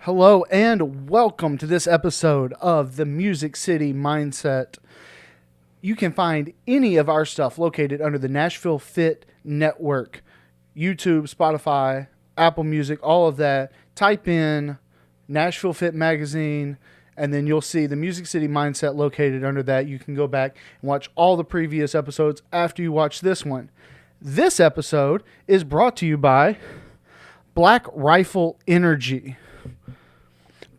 Hello and welcome to this episode of the Music City Mindset. You can find any of our stuff located under the Nashville Fit Network. YouTube, Spotify, Apple Music, all of that. Type in Nashville Fit Magazine and then you'll see the Music City Mindset located under that. You can go back and watch all the previous episodes after you watch this one. This episode is brought to you by Black Rifle Energy.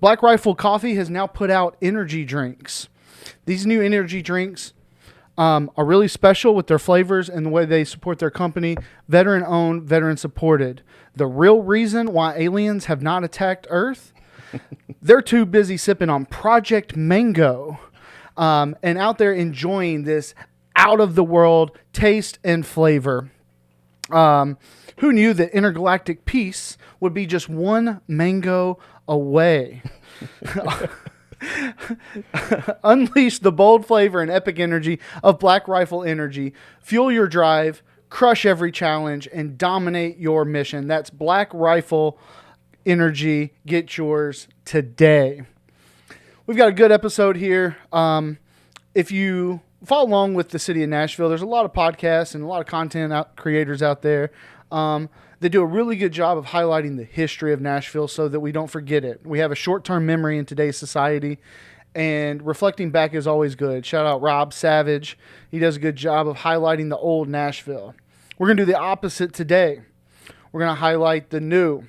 Black Rifle Coffee has now put out energy drinks. These new energy drinks are really special with their flavors and the way they support their company. Veteran-owned, veteran-supported. The real reason why aliens have not attacked Earth, they're too busy sipping on Project Mango and out there enjoying this out-of-the-world taste and flavor. Who knew that intergalactic peace would be just one mango away? Unleash the bold flavor and epic energy of Black Rifle Energy. Fuel your drive, crush every challenge, and dominate your mission. That's Black Rifle Energy. Get yours today. We've got a good episode here. If you follow along with the city of Nashville, there's a lot of podcasts and a lot of content creators out there. They do a really good job of highlighting the history of Nashville so that we don't forget it. We have a short-term memory in today's society, and reflecting back is always good. Shout out Rob Savage. He does a good job of highlighting the old Nashville. We're going to do the opposite today. We're going to highlight the new.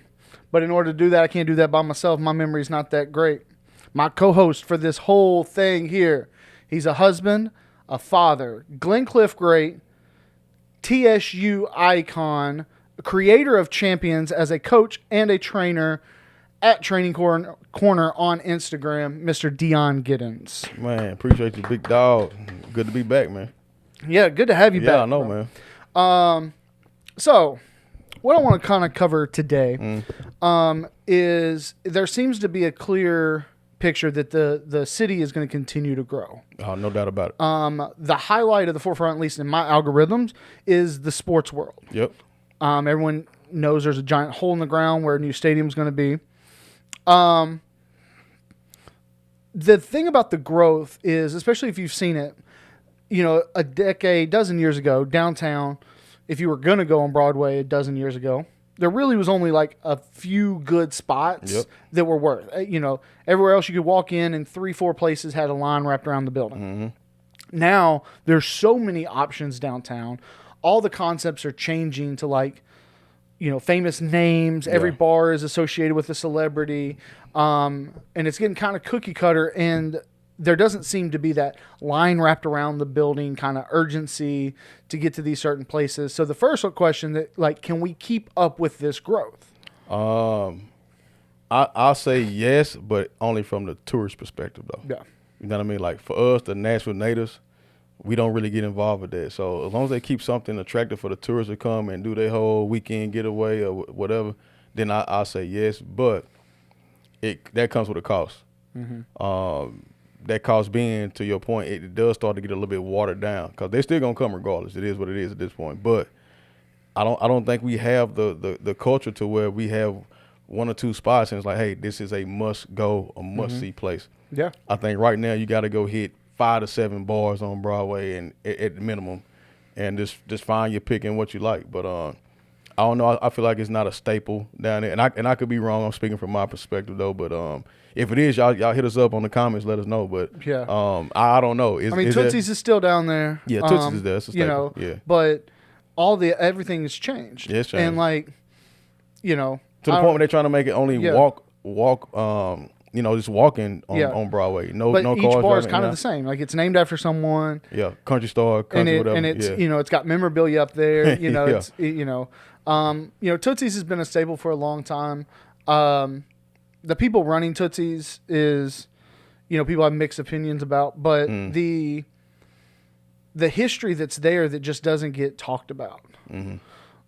But in order to do that, I can't do that by myself. My memory's not that great. My co-host for this whole thing here, he's a husband, a father, Glencliff great, TSU icon, creator of champions as a coach and a trainer at Training Corner on Instagram, Mr. Deon Giddens. Man, appreciate you, big dog. Good to be back, man. Yeah, good to have you back. Yeah, I know, bro. Man. So what I want to kind of cover today is there seems to be a clear picture that the city is going to continue to grow. Oh, no doubt about it. The highlight of the forefront, at least in my algorithms, is the sports world. Yep. Everyone knows there's a giant hole in the ground where a new stadium is going to be. The thing about the growth is, especially if you've seen it, a dozen years ago, downtown, if you were going to go on Broadway a dozen years ago, there really was only like a few good spots that were worth. Everywhere else you could walk in and 3-4 places had a line wrapped around the building. Mm-hmm. Now there's so many options downtown. All the concepts are changing to famous names. Every bar is associated with a celebrity. And it's getting kind of cookie cutter, and there doesn't seem to be that line wrapped around the building kind of urgency to get to these certain places. So the first question can we keep up with this growth? I'll say yes, but only from the tourist perspective, though. Yeah. You know what I mean? Like, for us, the Nashville natives, we don't really get involved with that. So as long as they keep something attractive for the tourists to come and do their whole weekend getaway or whatever, then I'll say yes. But that comes with a cost. Mm-hmm. That cost being, to your point, it does start to get a little bit watered down because they're still gonna come regardless. It is what it is at this point. But I don't think we have the culture to where we have one or two spots and it's like, hey, this is a must go, a must see place. Yeah. I think right now you got to go hit 5 to 7 bars on Broadway and at the minimum, and just find your pick and what you like. But I don't know. I feel like it's not a staple down there, and I could be wrong. I'm speaking from my perspective though. But if it is, y'all hit us up on the comments. Let us know. But I don't know. Tootsie's is still down there. Yeah, Tootsie's is there. It's a staple. But everything has changed. Yeah, it's changed. And to the point where they're trying to make it only walk. Just walking on Broadway. No cars. Each bar is kind of the same. Like, it's named after someone. Yeah, country store, whatever. And it's it's got memorabilia up there. Tootsie's has been a staple for a long time. The people running Tootsie's is, people have mixed opinions about, but the history that's there that just doesn't get talked about. Mm-hmm.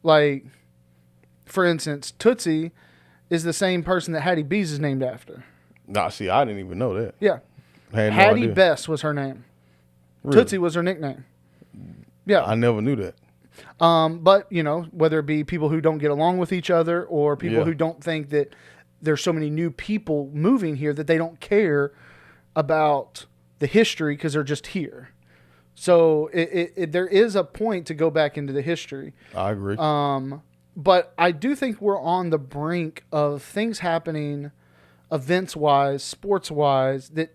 Like, for instance, Tootsie is the same person that Hattie B's is named after. Nah, see, I didn't even know that. Yeah. Hattie Best was her name. Really? Tootsie was her nickname. Yeah. I never knew that. But, whether it be people who don't get along with each other or people who don't think that there's so many new people moving here that they don't care about the history because they're just here. So there is a point to go back into the history. I agree. But I do think we're on the brink of things happening events-wise, sports-wise, that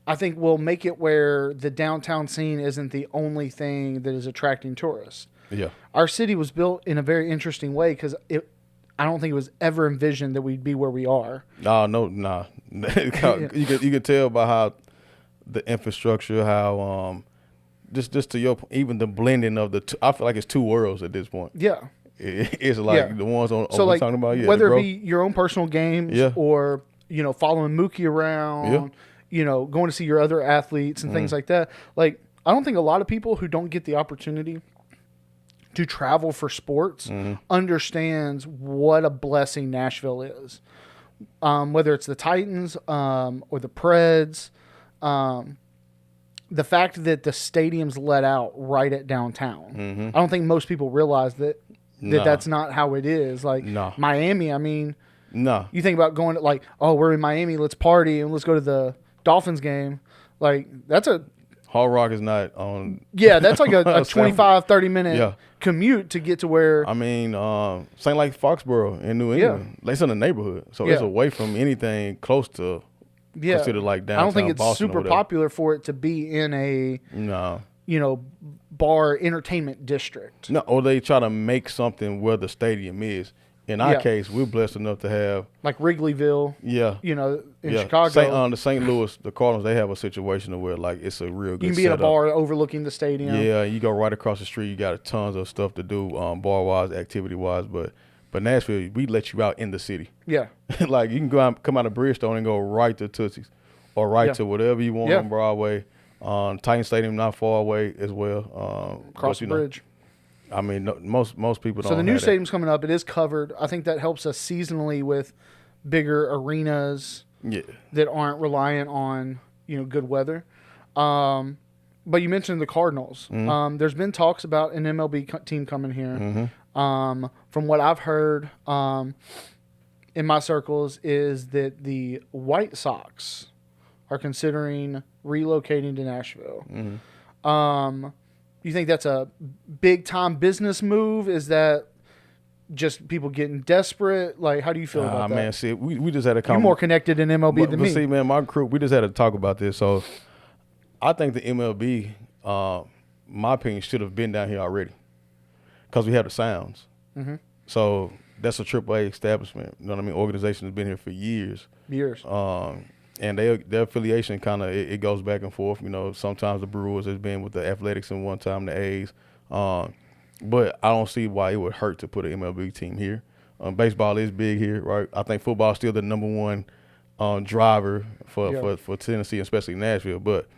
I think will make it where the downtown scene isn't the only thing that is attracting tourists. Yeah. Our city was built in a very interesting way because I don't think it was ever envisioned that we'd be where we are. Nah. You could tell by how the infrastructure, how just to your even the blending of the two, I feel like it's two worlds at this point. Yeah. It's like the ones on so we're like talking about. Yeah, whether it be your own personal games Yeah. or following Mookie around, going to see your other athletes and things like that. Like I don't think a lot of people who don't get the opportunity to travel for sports understands what a blessing Nashville is. Whether it's the Titans or the Preds, the fact that the stadium's let out right at downtown. I don't think most people realize that's not how it is. Like Miami, I mean, you think about going to we're in Miami, let's party and let's go to the Dolphins game. Like that's a Hard Rock is not on. Yeah, that's like a 25, 30 minute commute to get to where. I mean, same like Foxborough in New England. It's in the neighborhood, so it's away from anything close to considered like downtown. I don't think it's Boston super popular for it to be in a bar entertainment district. No, or they try to make something where the stadium is. In our case, we're blessed enough to have like Wrigleyville. In Chicago. The St. Louis, the Cardinals, they have a situation where like it's a real good. You can be in a bar overlooking the stadium. Yeah, you go right across the street. You got tons of stuff to do, bar wise, activity wise. But Nashville, we let you out in the city. Yeah, like you can come out of Bridgestone and go right to Tootsie's, or to whatever you want on Broadway. Titan Stadium not far away as well. Across the bridge. I mean, most people don't. So the new stadium's coming up. It is covered. I think that helps us seasonally with bigger arenas that aren't reliant on good weather. But you mentioned the Cardinals. There's been talks about an MLB team coming here. From what I've heard in my circles is that the White Sox are considering relocating to Nashville. You think that's a big-time business move? Is that just people getting desperate? Like, how do you feel about that? Man, see, we just had a You're more connected in MLB than me. See, man, my crew, we just had to talk about this. So I think the MLB, my opinion, should have been down here already because we have the Sounds. So that's a AAA establishment. You know what I mean? Organization has been here for years. And their affiliation kind of it goes back and forth. Sometimes the Brewers has been with the Athletics and one time the A's. But I don't see why it would hurt to put an MLB team here. Baseball is big here, right? I think football is still the number one driver for Tennessee, especially Nashville. But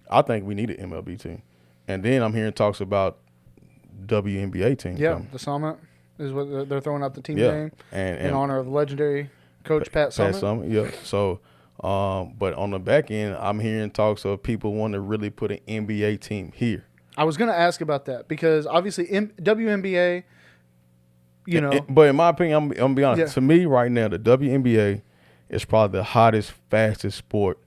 I think we need an MLB team. And then I'm hearing talks about WNBA team. Yeah, the Summit is what they're throwing out the team name in honor of legendary coach Pat Summitt. Yeah. So. But on the back end, I'm hearing talks of people wanting to really put an NBA team here. I was going to ask about that because obviously WNBA, But in my opinion, I'm going to be honest. To me right now, the WNBA is probably the hottest, fastest sport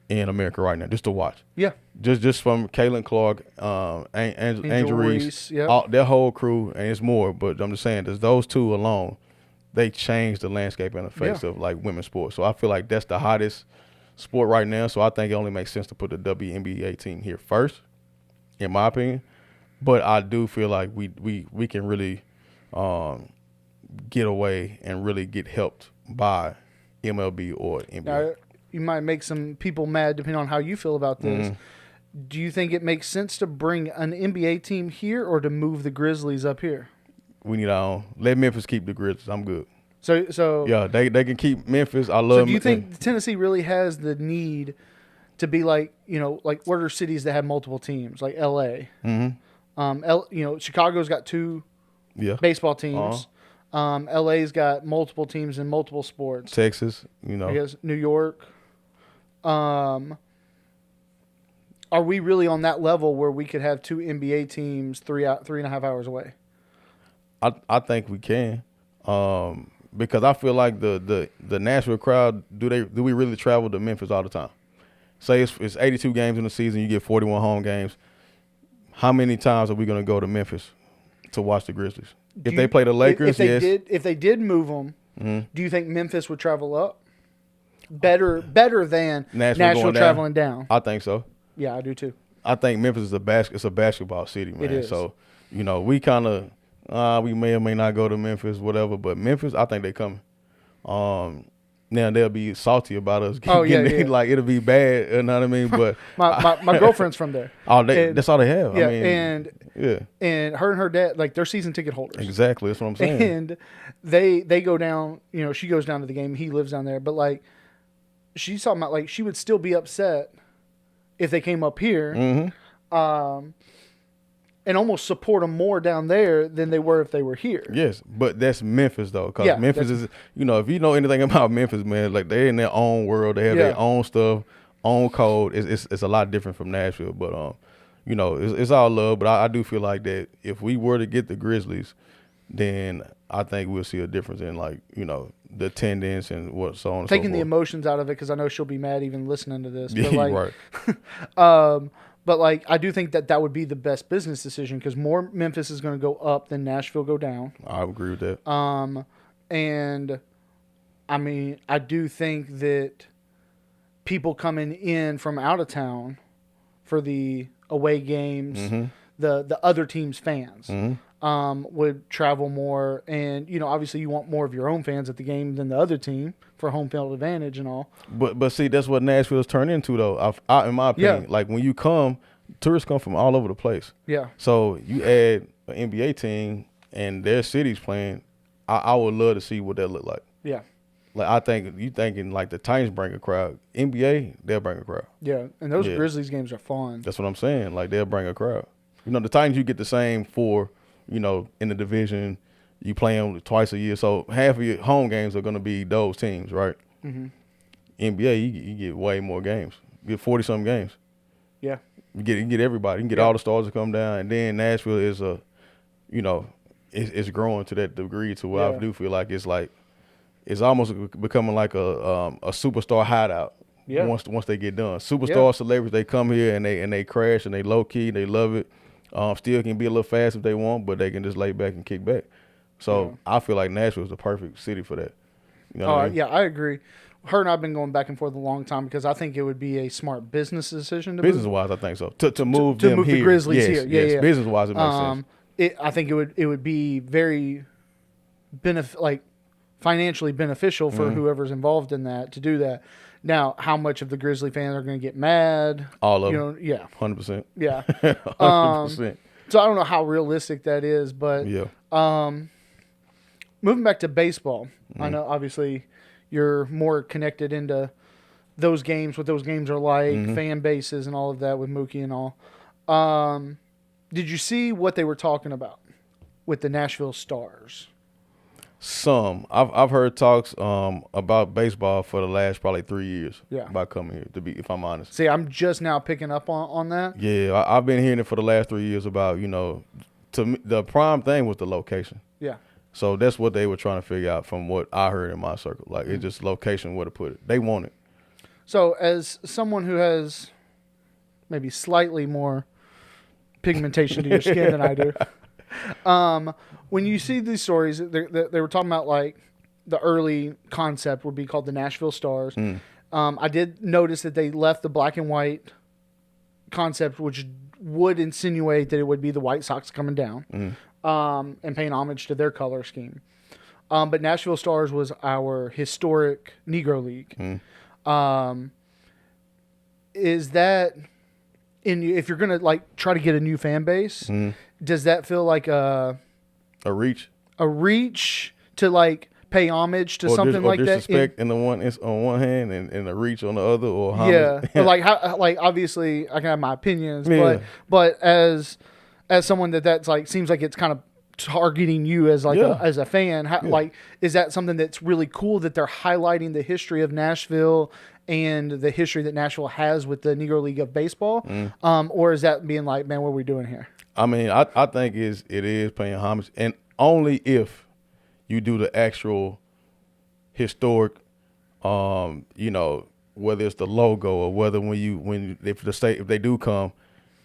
in America right now, just to watch. Yeah. Just from Caitlin Clark, Angel Reese, their whole crew, and it's more. But I'm just saying, there's those two alone. They changed the landscape and the face of like women's sports. So I feel like that's the hottest sport right now. So I think it only makes sense to put the WNBA team here first, in my opinion. But I do feel like we can really get away and really get helped by MLB or NBA. Now, you might make some people mad depending on how you feel about this. Do you think it makes sense to bring an NBA team here or to move the Grizzlies up here? We need our own. Let Memphis keep the Grizzlies. I'm good. So yeah, they can keep Memphis. I love. So do you think Tennessee really has the need to be like like what are cities that have multiple teams like L.A. Chicago's got two baseball teams. L.A.'s got multiple teams in multiple sports. Texas, I guess New York. Are we really on that level where we could have two NBA teams 3.5 hours away? I think we can. because I feel like the Nashville crowd, do we really travel to Memphis all the time? Say it's 82 games in the season, you get 41 home games. How many times are we going to go to Memphis to watch the Grizzlies? If they play the Lakers, yes. If they did move them, do you think Memphis would travel up? Better than Nashville traveling down. I think so. Yeah, I do too. I think Memphis is it's a basketball city, man. It is. So, we kind of we may or may not go to Memphis, whatever. But Memphis, I think they coming. Now they'll be salty about us. Like it'll be bad. You know what I mean? But my girlfriend's from there. That's all they have. Yeah, I mean, and her and her dad, like, they're season ticket holders. Exactly, that's what I'm saying. And they go down. She goes down to the game. He lives down there, but like, she's talking about, like, she would still be upset if they came up here. And almost support them more down there than they were if they were here. Yes, but that's Memphis, though. Because Memphis is, if you know anything about Memphis, man, like, they're in their own world. They have their own stuff, own code. It's a lot different from Nashville. But, it's all love. But I do feel like that if we were to get the Grizzlies, then I think we'll see a difference in, like, the attendance and what so on and so forth. Taking the emotions out of it, because I know she'll be mad even listening to this. But, like, right. But, like, I do think that would be the best business decision, because more Memphis is going to go up than Nashville go down. I agree with that. And, I mean, I do think that people coming in from out of town for the away games, the other team's fans, would travel more. And, obviously you want more of your own fans at the game than the other team for home field advantage and all. But see, that's what Nashville's turned into, though. In my opinion, like, when you come, tourists come from all over the place. Yeah. So you add an NBA team and their city's playing, I would love to see what that look like. Yeah. Like, I think you thinking like the Titans bring a crowd. NBA, they'll bring a crowd. Yeah, and those Grizzlies games are fun. That's what I'm saying. Like, they'll bring a crowd. The Titans, you get the same for, in the division. You play them twice a year, so half of your home games are going to be those teams, right? NBA, you get way more games. You get 40-something games. Yeah. You get everybody. You can get all the stars to come down, and then Nashville is it's growing to that degree to where I do feel like it's almost becoming like a superstar hideout. Yeah. Once they get done, superstar celebrities, they come here and they crash and they low key, they love it. Still can be a little fast if they want, but they can just lay back and kick back. So I feel like Nashville is the perfect city for that. What I mean? Yeah, I agree. Her and I have been going back and forth a long time, because I think it would be a smart business decision to business wise. I think so. To move to them move here. the Grizzlies yes, here. Yeah. Business wise, it makes sense. I think it would be very financially beneficial for whoever's involved in that to do that. Now, how much of the Grizzly fans are going to get mad? All of them. Yeah. 100%. Yeah. 100%. So I don't know how realistic that is, but moving back to baseball, I know obviously you're more connected into those games, what those games are like, fan bases and all of that with Mookie and all. Did you see what they were talking about with the Nashville Stars? Some. I've heard talks about baseball for the last probably 3 years. Yeah. About coming here, if I'm honest. See, I'm just now picking up on that. Yeah, I've been hearing it for the last 3 years about, to me, the prime thing was the location. Yeah. So that's what they were trying to figure out from what I heard in my circle. Like, it's just location, where to put it. They want it. So as someone who has maybe slightly more pigmentation to your skin than I do, when you see these stories, they were talking about, like, the early concept would be called the Nashville Stars. I did notice that they left the black and white concept, which would insinuate that it would be the White Sox coming down and paying homage to their color scheme. But Nashville Stars was our historic Negro League. Is that, if you're going to, like, try to get a new fan base, does that feel like a reach? A reach to, like, pay homage to something like that? Or disrespect on one hand and a reach on the other, or homage? Yeah. like obviously I can have my opinions, but as someone that's like, seems like it's kind of targeting you as like as a fan, like, is that something that's really cool that they're highlighting the history of Nashville and the history that Nashville has with the Negro League of Baseball? Or is that being like, man, what are we doing here? I mean, I think it is paying homage, and only if you do the actual historic, you know, whether it's the logo or whether if they do come,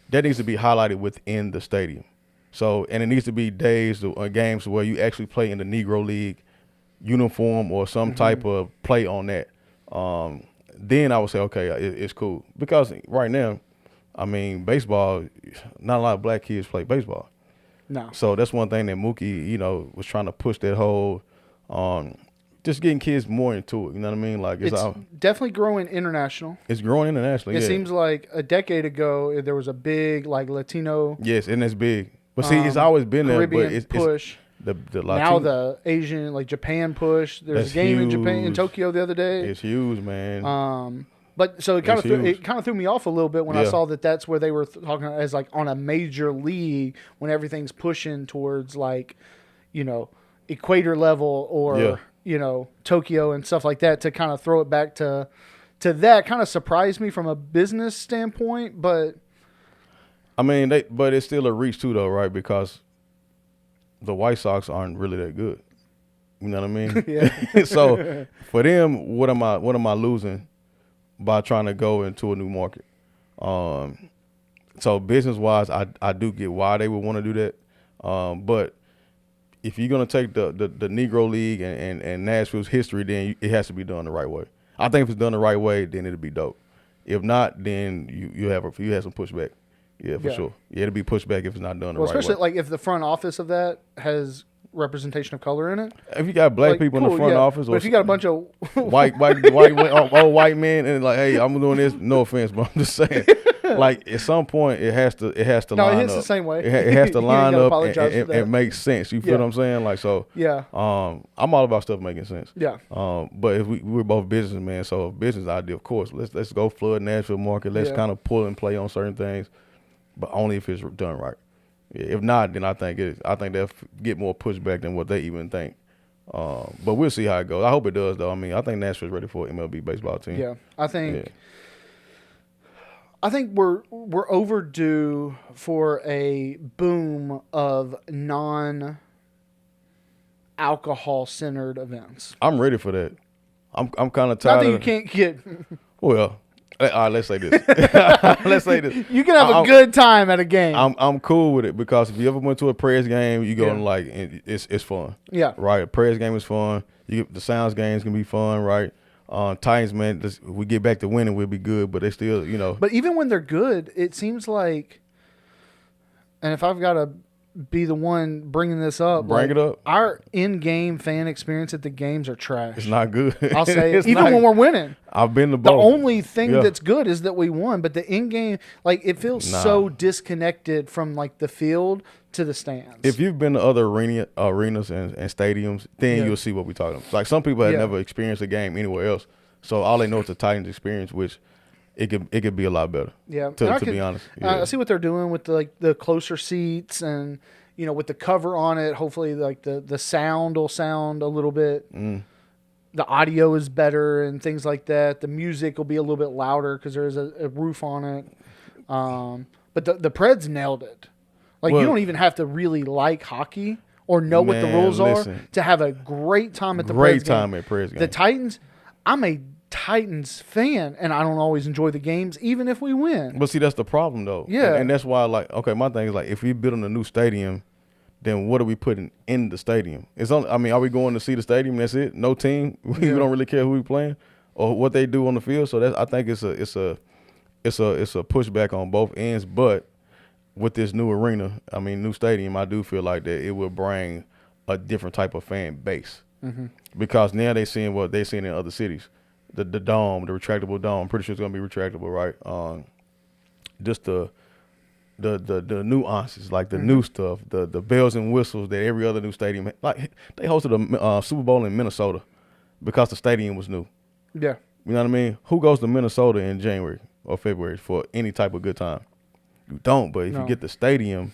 that needs to be highlighted within the stadium. So, and it needs to be days or games where you actually play in the Negro League uniform or some type of play on that. Then I would say, okay, it's cool. Because right now, I mean, baseball, not a lot of black kids play baseball. No. So that's one thing that Mookie, you know, was trying to push that whole, just getting kids more into it. You know what I mean? Like it's definitely growing international. It's growing internationally. It seems like a decade ago there was a big like Latino. Yes, and it's big. But see, it's always been Caribbean there. But it's push. The Latino, now the Asian, like Japan push. There's a game in Japan, in Tokyo the other day. It's huge, man. But so it kind of threw me off a little bit when I saw that that's where they were talking as like on a major league when everything's pushing towards like, you know, equator level or you know, Tokyo and stuff like that, to kind of throw it back to that kind of surprised me from a business standpoint. But I mean, but it's still a reach too, though, right? Because the White Sox aren't really that good. You know what I mean? Yeah. So for them, what am I losing by trying to go into a new market? So business wise, I do get why they would want to do that. But if you're gonna take the Negro League and Nashville's history, then it has to be done the right way. I think if it's done the right way, then it'll be dope. If not, then you have some pushback. Yeah, for sure. Yeah, it'll be pushback if it's not done the right way. Especially like if the front office of that has representation of color in it. If you got black people in the front office, but if you got a bunch of white old white men and like, hey, I'm doing this. No offense, but I'm just saying. Like at some point, it has to line up. No, it hits the same way. It has to line up and make sense. You feel what I'm saying? Like so. Yeah. I'm all about stuff making sense. Yeah. But if we're both businessmen, so business idea, of course, let's go flood Nashville market. Let's kind of pull and play on certain things, but only if it's done right. If not, then I think they'll get more pushback than what they even think. But we'll see how it goes. I hope it does, though. I mean, I think Nashville's ready for an MLB baseball team. Yeah, I think we're overdue for a boom of non-alcohol centered events. I'm ready for that. I'm kind of tired. Not that you can't get. Well. All right, let's say this. You can have a good time at a game. I'm cool with it because if you ever went to a Preds game, you go and like it's fun. Yeah. Right. A Preds game is fun. The Sounds games can be fun. Right. Titans, man, we get back to winning, we'll be good. But they still, you know. But even when they're good, it seems like, and if I've got to be the one bringing this up, bring it up. Our in-game fan experience at the games are trash. It's not good. I'll say it. Even when we're winning. I've been to both. The only thing that's good is that we won, but the in-game, like, it feels so disconnected from like the field to the stands. If you've been to other arenas and stadiums, then you'll see what we're talking about. Like some people have never experienced a game anywhere else, so all they know is the Titans experience, which it could be a lot better. Yeah, to be honest. I see what they're doing with the closer seats and, you know, with the cover on it. Hopefully, like the sound will sound a little bit. The audio is better and things like that. The music will be a little bit louder because there is a roof on it. But the Preds nailed it. Like, you don't even have to really like hockey or know what the rules are to have a great time at the Preds game. The Titans, I'm a Titans fan, and I don't always enjoy the games, even if we win. But see, that's the problem, though. Yeah. And that's why, like, okay, my thing is, like, if we building a new stadium, then what are we putting in the stadium? Are we going to see the stadium? That's it? No team? We don't really care who we playing or what they do on the field. So I think it's a pushback on both ends. But with this new arena, new stadium, I do feel like that it will bring a different type of fan base because now they're seeing what they're seeing in other cities. The dome, the retractable dome. I'm pretty sure it's gonna be retractable, right? Just the nuances, like the new stuff, the bells and whistles that every other new stadium. Like they hosted a Super Bowl in Minnesota because the stadium was new. Yeah, you know what I mean. Who goes to Minnesota in January or February for any type of good time? You don't. But if you get the stadium,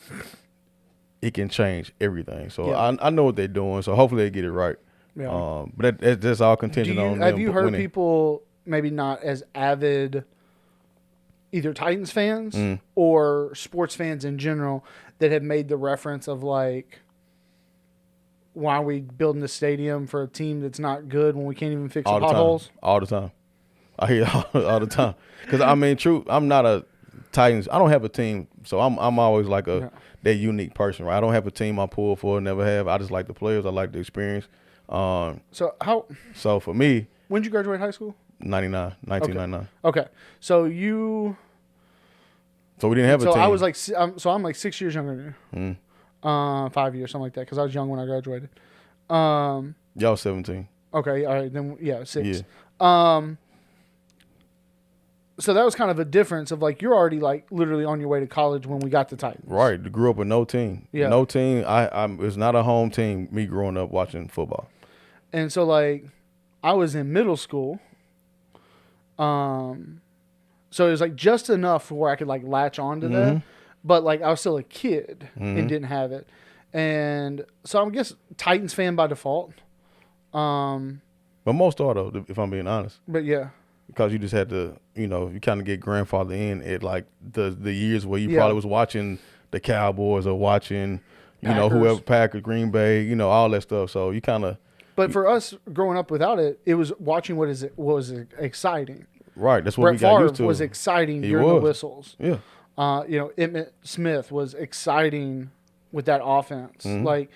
it can change everything. So I know what they're doing. So hopefully they get it right. Yeah. But that's all contingent on them. Have you heard people maybe not as avid either Titans fans or sports fans in general that have made the reference of like why are we building the stadium for a team that's not good when we can't even fix the all the potholes? time. All the time. I hear all the time. Because I mean, true. I'm not a Titans. I don't have a team, so I'm always like that unique person, right? I don't have a team I pull for. Never have. I just like the players. I like the experience. So for me, when did you graduate high school? 1999. Okay. So we didn't have a team. I was like, I'm like 6 years younger than you. 5 years, something like that, because I was young when I graduated. Y'all 17. Okay, all right, then 6. Yeah. So that was kind of a difference of like you're already like literally on your way to college when we got the Titans. Right. Grew up with no team. Yeah. No team. It's not a home team. Me growing up watching football. And so like I was in middle school. So it was like just enough where I could like latch onto that, but like I was still a kid and didn't have it. And so I guess Titans fan by default. But most are though, if I'm being honest. But yeah. Because you just had to, you kind of get grandfathered in at like the years where you probably was watching the Cowboys or watching, whoever, Packers, Green Bay, all that stuff. So you kind of. But for us growing up without it, it was watching what was exciting. Right, that's what Brett we got Favre used to. Was exciting during the whistles. Yeah. Emmitt Smith was exciting with that offense. Like,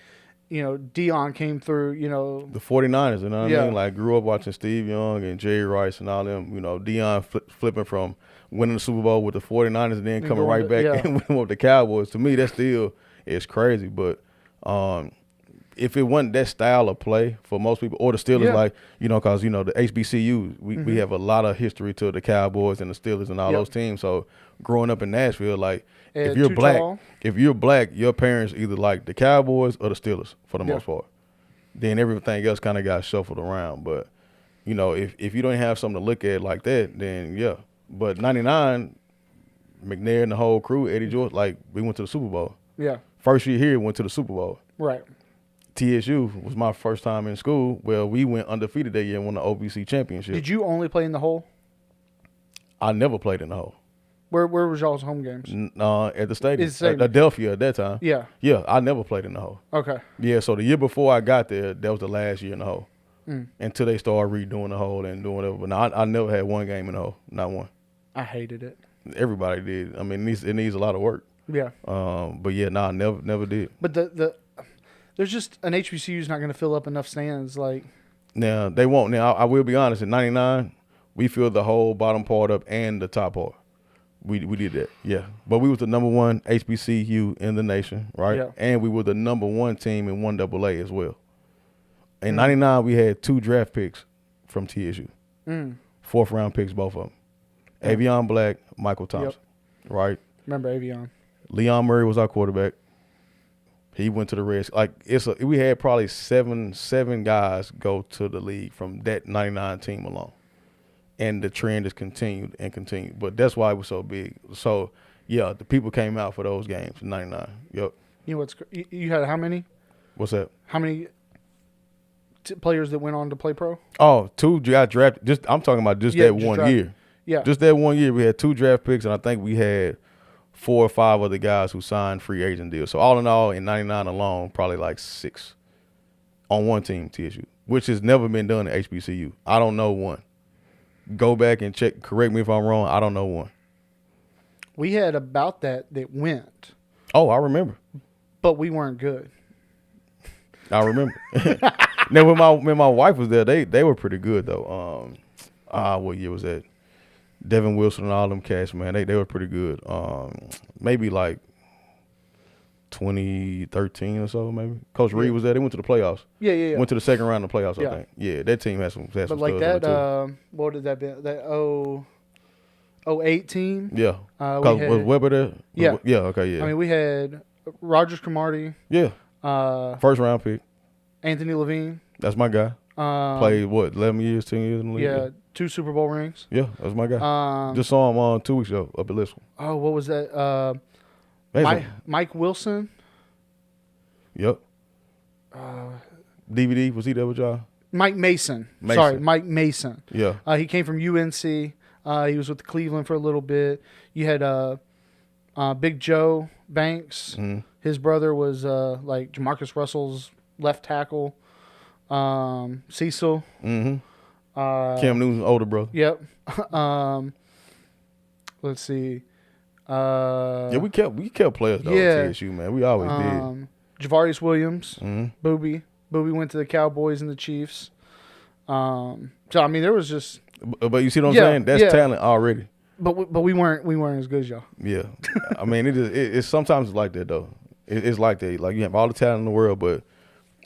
Deon came through, The 49ers, you know what I mean? Like, grew up watching Steve Young and Jerry Rice and all them, Deon flipping from winning the Super Bowl with the 49ers and then coming right back and winning with the Cowboys. To me, that still is crazy. But if it wasn't that style of play for most people, or the Steelers, like, because, the HBCU, we have a lot of history to the Cowboys and the Steelers and all those teams. So growing up in Nashville, like, if you're black, your parents either like the Cowboys or the Steelers for the most part. Then everything else kind of got shuffled around. But, if you don't have something to look at like that, then yeah. But 99, McNair and the whole crew, Eddie George, like, we went to the Super Bowl. Yeah. First year here, went to the Super Bowl. Right. TSU was my first time in school. Well, we went undefeated that year and won the OVC championship. Did you only play in the hole? I never played in the hole. Where was y'all's home games? At the stadium. Adelphia at that time. Yeah. Yeah, I never played in the hole. Okay. Yeah, so the year before I got there, that was the last year in the hole. Until they started redoing the hole and doing whatever. But no, I never had one game in the hole. Not one. I hated it. Everybody did. I mean, it needs a lot of work. Yeah. But yeah, I never did. But there's just an HBCU is not going to fill up enough stands. Like, now they won't. Now I will be honest. In '99, we filled the whole bottom part up and the top part. We did that. Yeah. But we was the #1 HBCU in the nation, right? Yeah. And we were the #1 team in 1AA as well. In '99, we had 2 draft picks from TSU. 4th round picks, both of them. Avion Black, Michael Thompson, right? Remember Avion? Leon Murray was our quarterback. He went to the Reds. Like we had probably seven guys go to the league from that '99 team alone, and the trend has continued and continued. But that's why it was so big. So yeah, the people came out for those games in '99. Yep. You know what's you had how many? What's that? How many players that went on to play pro? Oh, 2 got drafted. I'm talking about that one year. Yeah. Just that 1 year, we had 2 draft picks, and I think we had 4 or 5 other guys who signed free agent deals. So all in all, in '99 alone, probably like 6 on one team, TSU, which has never been done at HBCU. I don't know one. Go back and check. Correct me if I'm wrong. I don't know one. We had about that went. Oh, I remember. But we weren't good. I remember. Now when my wife was there, they were pretty good though. What year was that? Devin Wilson and all them cats, man, they were pretty good. Maybe like 2013 or so, maybe. Coach Reed was there. They went to the playoffs. Yeah. Went to the second round of the playoffs, I think. Yeah, that team had some. But like that, what did that be? That 08 team. Yeah. Was Weber there? Yeah. Yeah. Okay. Yeah. I mean, we had Rogers Cromartie. Yeah. First round pick. Anthony Levine. That's my guy. Played 11 years, 10 years in the league. Yeah. 2 Super Bowl rings. Yeah, that's my guy. Just saw him on 2 weeks ago up at Lisbon. Oh, what was that? Mike Wilson. Yep. DVD, was he there with y'all? Mike Mason. Sorry, Mike Mason. Yeah. He came from UNC. He was with Cleveland for a little bit. You had Big Joe Banks. His brother was like Jamarcus Russell's left tackle. Cecil. Cam Newton's older brother. Yep. Let's see. Yeah, we kept players though at TSU, man. We always did. Javarius Williams, Booby went to the Cowboys and the Chiefs. So I mean, there was just. But you see what I'm saying? That's talent already. But we weren't as good as y'all. Yeah, I mean it's sometimes like that though. It's like that. Like you have all the talent in the world, but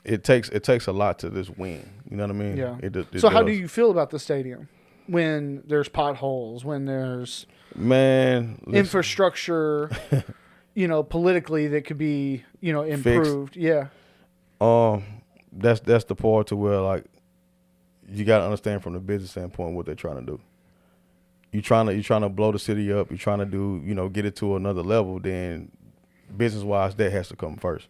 it takes a lot to just win. You know what I mean? Yeah. So how do you feel about the stadium when there's potholes, when there's infrastructure, politically that could be improved? Fixed. Yeah. That's the part to where like you got to understand from the business standpoint what they're trying to do. You're trying to blow the city up. You're trying to do get it to another level. Then business wise, that has to come first.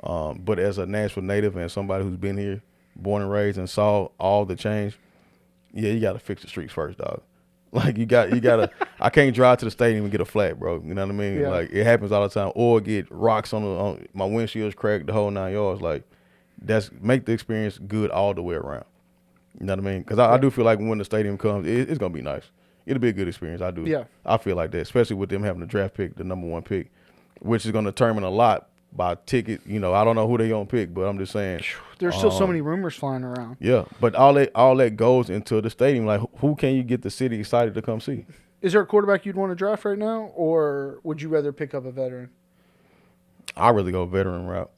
But as a Nashville native and somebody who's been here, born and raised, and saw all the change, you got to fix the streets first, dog. Like you got to. I can't drive to the stadium and get a flat, bro. You know what I mean? Yeah. Like it happens all the time. Or get rocks on my windshield's cracked, the whole 9 yards. Like make the experience good all the way around. You know what I mean? Because I do feel like when the stadium comes, it's gonna be nice. It'll be a good experience. I do. Yeah. I feel like that, especially with them having the draft pick, the number 1 pick, which is gonna determine a lot by ticket. I don't know who they gonna pick, but I'm just saying. There's still so many rumors flying around. Yeah, but all that goes into the stadium. Like, who can you get the city excited to come see? Is there a quarterback you'd want to draft right now, or would you rather pick up a veteran? I'd really go veteran route.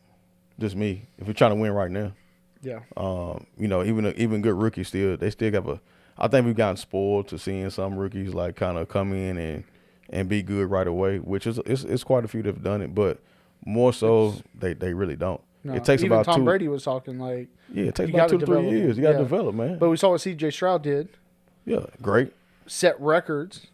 Just me. If we're trying to win right now. Yeah. Even good rookies they still have I think we've gotten spoiled to seeing some rookies like kind of come in and be good right away, which is it's quite a few that have done it, but more so they really don't. No. It takes Even about Tom Brady was talking like. Yeah, it takes about 2 to 3 years. You got to develop, man. But we saw what C.J. Stroud did. Yeah, great. Set records,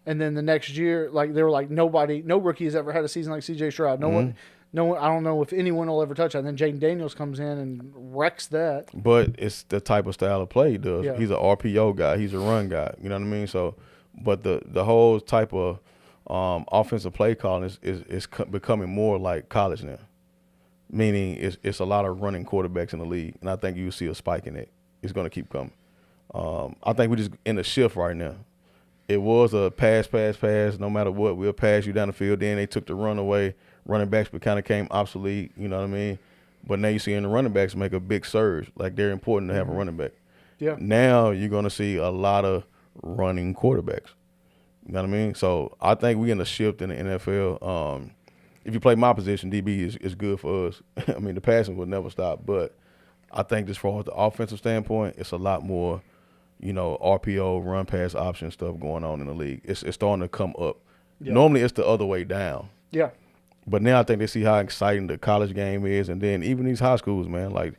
and then the next year, like they were like no rookie has ever had a season like C.J. Stroud. No one. I don't know if anyone will ever touch that. And then Jaden Daniels comes in and wrecks that. But it's the type of style of play he does. Yeah. He's an RPO guy. He's a run guy. You know what I mean? So, but the whole type of offensive play calling is becoming more like college now. Meaning it's a lot of running quarterbacks in the league, and I think you'll see a spike in it. It's going to keep coming. I think we're just in a shift right now. It was a pass, no matter what. We'll pass you down the field. Then they took the run away. Running backs kind of came obsolete, you know what I mean? But now you're seeing the running backs make a big surge. Like, they're important to have a running back. Yeah. Now you're going to see a lot of running quarterbacks. You know what I mean? So I think we're in a shift in the NFL. If you play my position, DB is good for us. I mean, the passing will never stop. But I think as far as the offensive standpoint, it's a lot more, RPO, run pass option stuff going on in the league. It's starting to come up. Yeah. Normally it's the other way down. Yeah. But now I think they see how exciting the college game is, and then even these high schools, man, like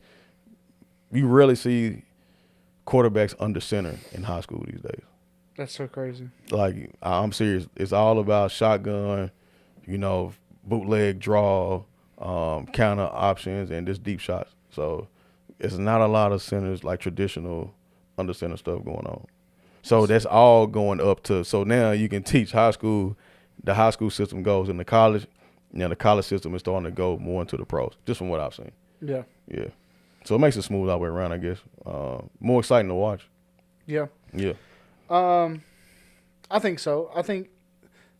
you rarely see quarterbacks under center in high school these days. That's so crazy. Like, I'm serious. It's all about shotgun, bootleg draw, counter options, and just deep shots. So it's not a lot of centers like traditional under center stuff going on. So that's all going up to. So now you can teach high school. The high school system goes into college. Now the college system is starting to go more into the pros, just from what I've seen. Yeah. Yeah. So it makes it smooth all the way around, I guess. More exciting to watch. Yeah. Yeah. I think so. I think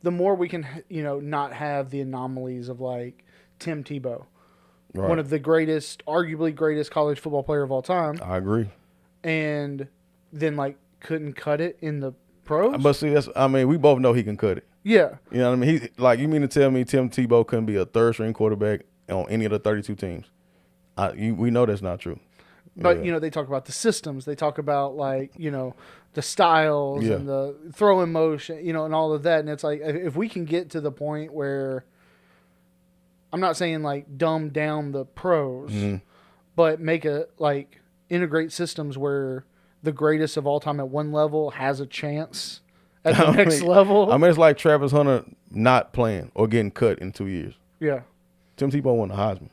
the more we can, not have the anomalies of like Tim Tebow, one of the arguably greatest college football player of all time. I agree. And then like couldn't cut it in the pros. But see, we both know he can cut it. Yeah. You know what I mean? You mean to tell me Tim Tebow couldn't be a third-string quarterback on any of the 32 teams? We know that's not true. But, they talk about the systems. They talk about, like, the styles and the throwing motion, and all of that. And it's like, if we can get to the point where, I'm not saying, like, dumb down the pros, but make integrate systems where the greatest of all time at one level has a chance at the next level. It's like Travis Hunter not playing or getting cut in 2 years. Yeah. Tim Tebow won the Heisman.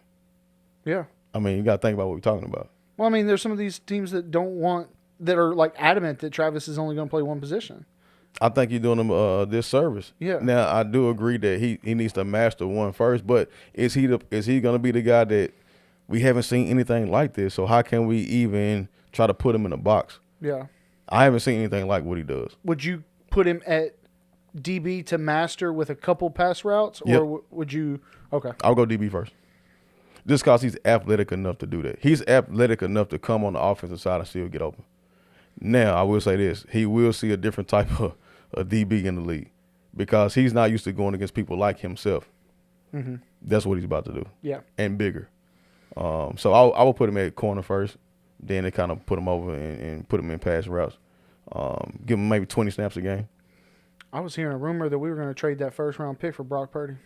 Yeah. You got to think about what we're talking about. Well, there's some of these teams that are like adamant that Travis is only going to play one position. I think you're doing him a disservice. Yeah. Now, I do agree that he needs to master one first, but is he going to be the guy that we haven't seen anything like this. So how can we even try to put him in a box? Yeah. I haven't seen anything like what he does. Would you put him at DB to master with a couple pass routes, or Yep. would you? Okay. I'll go DB first. Just because he's athletic enough to do that. He's athletic enough to come on the offensive side and still get open. Now, I will say this. He will see a different type of a DB in the league because he's not used to going against people like himself. Mm-hmm. That's what he's about to do. Yeah. And bigger. So I will put him at corner first. Then they kind of put him over and put him in pass routes. Give him maybe 20 snaps a game. I was hearing a rumor that we were going to trade that first-round pick for Brock Purdy.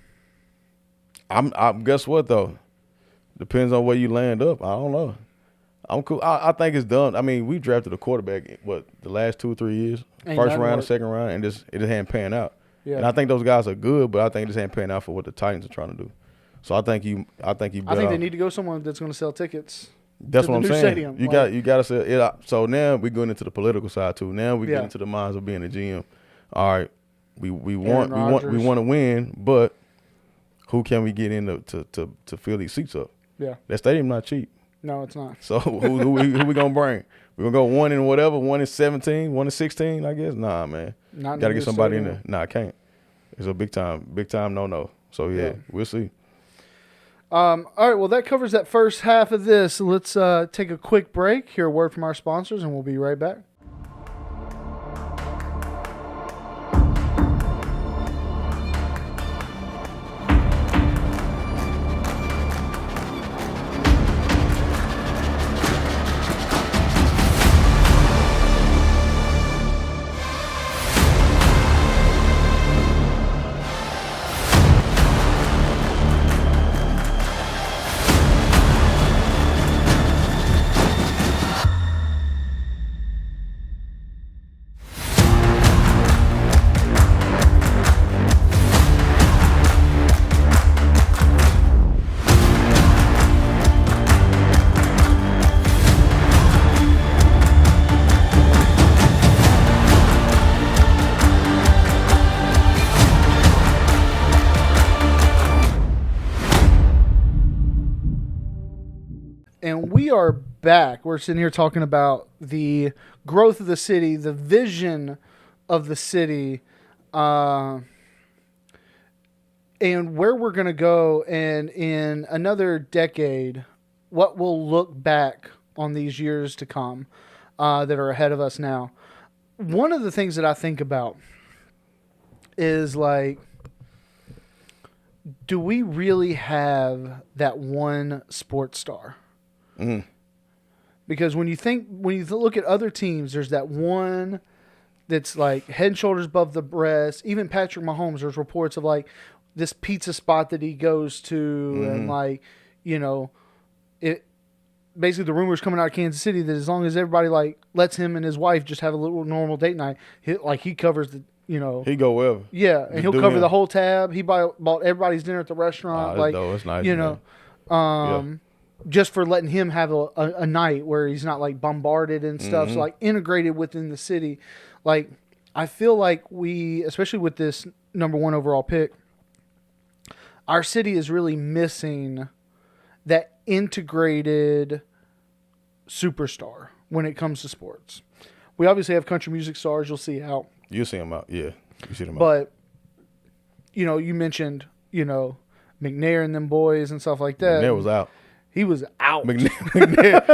Guess what, though? Depends on where you land up. I don't know. I'm cool. I think it's done. I mean, we drafted a quarterback, the last 2 or 3 years? First round and second round, and it just hadn't panned out. Yeah. And I think those guys are good, but I think it just hadn't panned out for what the Titans are trying to do. So I think they need to go someone that's going to sell tickets. That's to what I'm the new saying. stadium. You got to sell it out. So now we're going into the political side too. Now we get into the minds of being a GM. All right, we want to win, but who can we get in to fill these seats up? Yeah. That stadium not cheap. No, it's not. So who we gonna bring? We gonna go 1 in whatever, 1 in 17, 1 in 16, I guess. Nah, man. Got to get somebody in there. Nah, I can't. It's a big time no. So yeah, we'll see. All right, well, that covers that first half of this. Let's take a quick break, hear a word from our sponsors, and we'll be right back. And we are back. We're sitting here talking about the growth of the city, the vision of the city, and where we're going to go. And in another decade, what we'll look back on these years to come that are ahead of us now. One of the things that I think about is like, do we really have that one sports star? Mm. Because when you look at other teams, there's that one that's like head and shoulders above the rest. Even Patrick Mahomes, there's reports of like this pizza spot that he goes to, and like, you know, it basically the rumors coming out of Kansas City that as long as everybody like lets him and his wife just have a little normal date night, he covers the, you know, he go wherever. Yeah, and he'll cover the whole tab. He bought everybody's dinner at the restaurant. That's dope. That's nice, you know, just for letting him have a night where he's not like bombarded and stuff. So like integrated within the city. Like I feel like we, especially with this number 1 overall pick, our city is really missing that integrated superstar when it comes to sports. We obviously have country music stars. You'll see out. You'll see them out. Yeah, you see them out. But you know, you mentioned, you know, McNair and them boys and stuff like that. McNair was out. He was out. McNair,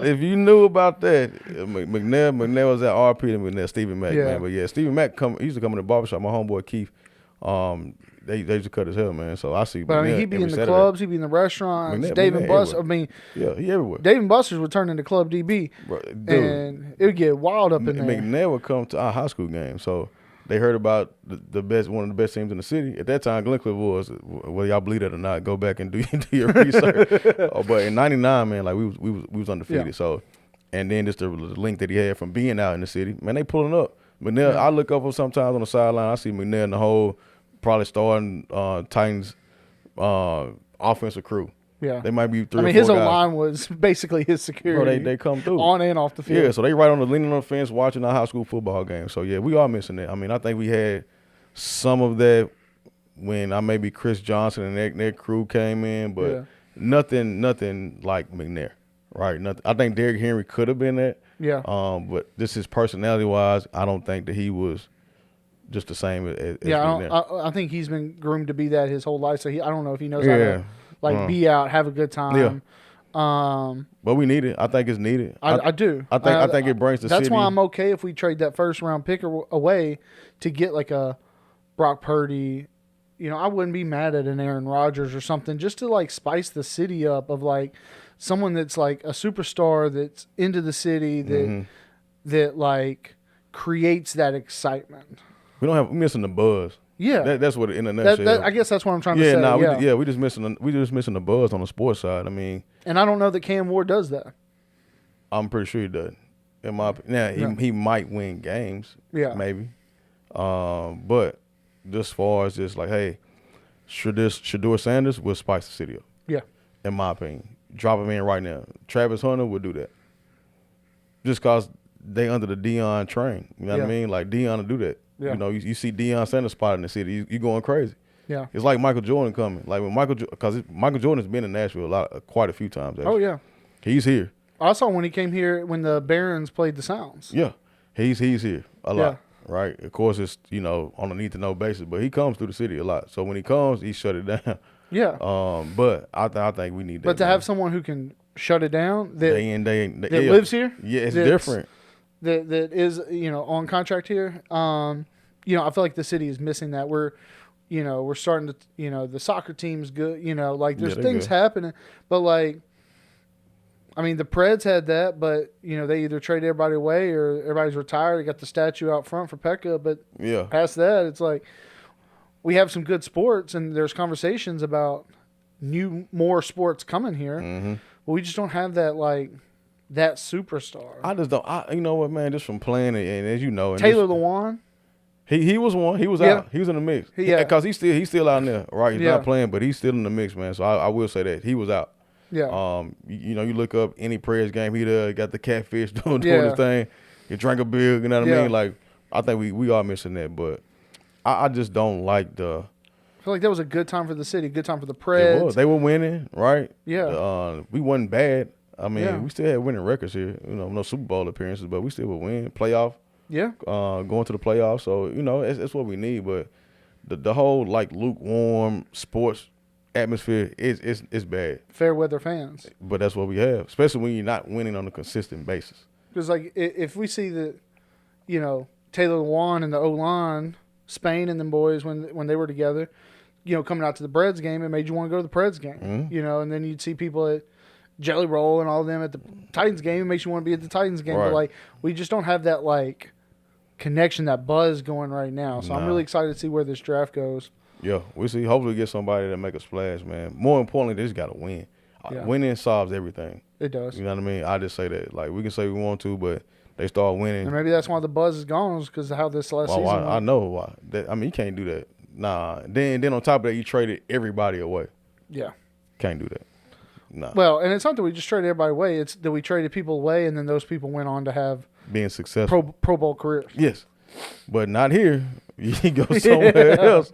if you knew about that, McNair was at RP to McNair, Stephen Mack, man. But yeah, Stephen Mack he used to come in the barbershop. My homeboy Keith, they used to cut his hair, man. So I see. But McNair, I mean, he'd be in the Saturday. clubs, he'd be in the restaurants. Dave and Buster. I mean, yeah, he everywhere. Dave and Buster's would turn into Club DB, and it would get wild up in there. McNair would come to our high school game, so they heard about the best, one of the best teams in the city. At that time, Glencliff was, whether y'all believe it or not, go back and do your research. But in '99, man, like we was undefeated. Yeah. So, and then just the link that he had from being out in the city, man, they pulling up. McNair, I look up sometimes on the sideline, I see McNair and the whole probably starting Titans offensive crew. Yeah, they might be 3 or 4 his guys. line was basically his security. Bro, they come through on and off the field. Yeah, so they right on the leaning on the fence watching our high school football game. So yeah, we are missing that. I mean, I think we had some of that when maybe Chris Johnson and that crew came in, but nothing like McNair, right? Nothing. I think Derrick Henry could have been that. Yeah. But this is personality wise. I don't think that he was just the same as McNair. I think he's been groomed to be that his whole life. So I don't know if he knows how to be out, have a good time. Yeah. But we need it. I think it's needed. I do. I think it brings the That's city. why I'm okay if we trade that first round pick away to get like a Brock Purdy. I wouldn't be mad at an Aaron Rodgers or something just to like spice the city up of like someone that's like a superstar that's into the city that like creates that excitement. We're missing the buzz. Yeah, that's what in a nutshell. I guess that's what I'm trying to say. We just missing the buzz on the sports side. I mean, and I don't know that Cam Ward does that. I'm pretty sure he does. In my opinion, he might win games. Yeah, maybe. But just as far as just like, hey, Shedeur Sanders will spice the city up. Yeah, in my opinion, drop him in right now. Travis Hunter would do that. Just cause they under the Deon train. You know what I mean? Like Deon will do that. Yeah. You see Deion Sanders spot in the city, you going crazy. Yeah, it's like Michael Jordan coming. Like when because Michael Jordan's been in Nashville quite a few times. Actually. Oh yeah, he's here. I saw when he came here when the Barons played the Sounds. Yeah, he's here a lot. Right. Of course, it's on a need to know basis, but he comes through the city a lot. So when he comes, he shut it down. Yeah. But I think we need that. But to have someone who can shut it down that lives here. Yeah, it's different. That is on contract here. I feel like the city is missing that. We're starting to, the soccer team's good, like there's things happening, but like, I mean, the Preds had that, but they either trade everybody away or everybody's retired. They got the statue out front for Pekka, but past that, it's like we have some good sports and there's conversations about more sports coming here, but we just don't have that that superstar. I just don't. You know what, man? Just from playing it, and as you know, Taylor Lewan. He was one. He was out. He was in the mix. Because he's still out there, right? He's not playing, but he's still in the mix, man. So I will say that he was out. Yeah. You look up any Preds game, he got the catfish doing his thing. He drank a beer. You know what I mean? Like I think we are missing that, but I just don't like the. I feel like that was a good time for the city, good time for the Preds. It was. They were winning, right? Yeah. We wasn't bad. I mean, we still had winning records here. No Super Bowl appearances, but we still would win playoff. Yeah. Going to the playoffs. So, it's what we need. But the whole, lukewarm sports atmosphere is bad. Fair weather fans. But that's what we have, especially when you're not winning on a consistent basis. Because, if we see that, Taylor Lewan and the O-line, Spain and them boys, when they were together, coming out to the Preds game, it made you want to go to the Preds game. And then you'd see people at Jelly Roll and all of them at the Titans game. It makes you want to be at the Titans game. Right. But, we just don't have that, connection, that buzz going right now. So I'm really excited to see where this draft goes. Yeah, we'll see. Hopefully get somebody that make a splash, man. More importantly, they just got to win. Yeah. Winning solves everything. It does. You know what I mean? I just say that. We can say we want to, but they start winning. And maybe that's why the buzz is gone, is because of how this last season went. I know why. You can't do that. Nah. Then on top of that, you traded everybody away. Yeah. Can't do that. Nah. Well, and it's not that we just traded everybody away. It's that we traded people away, and then those people went on to have being successful Pro Bowl careers. Yes, but not here. You go somewhere else.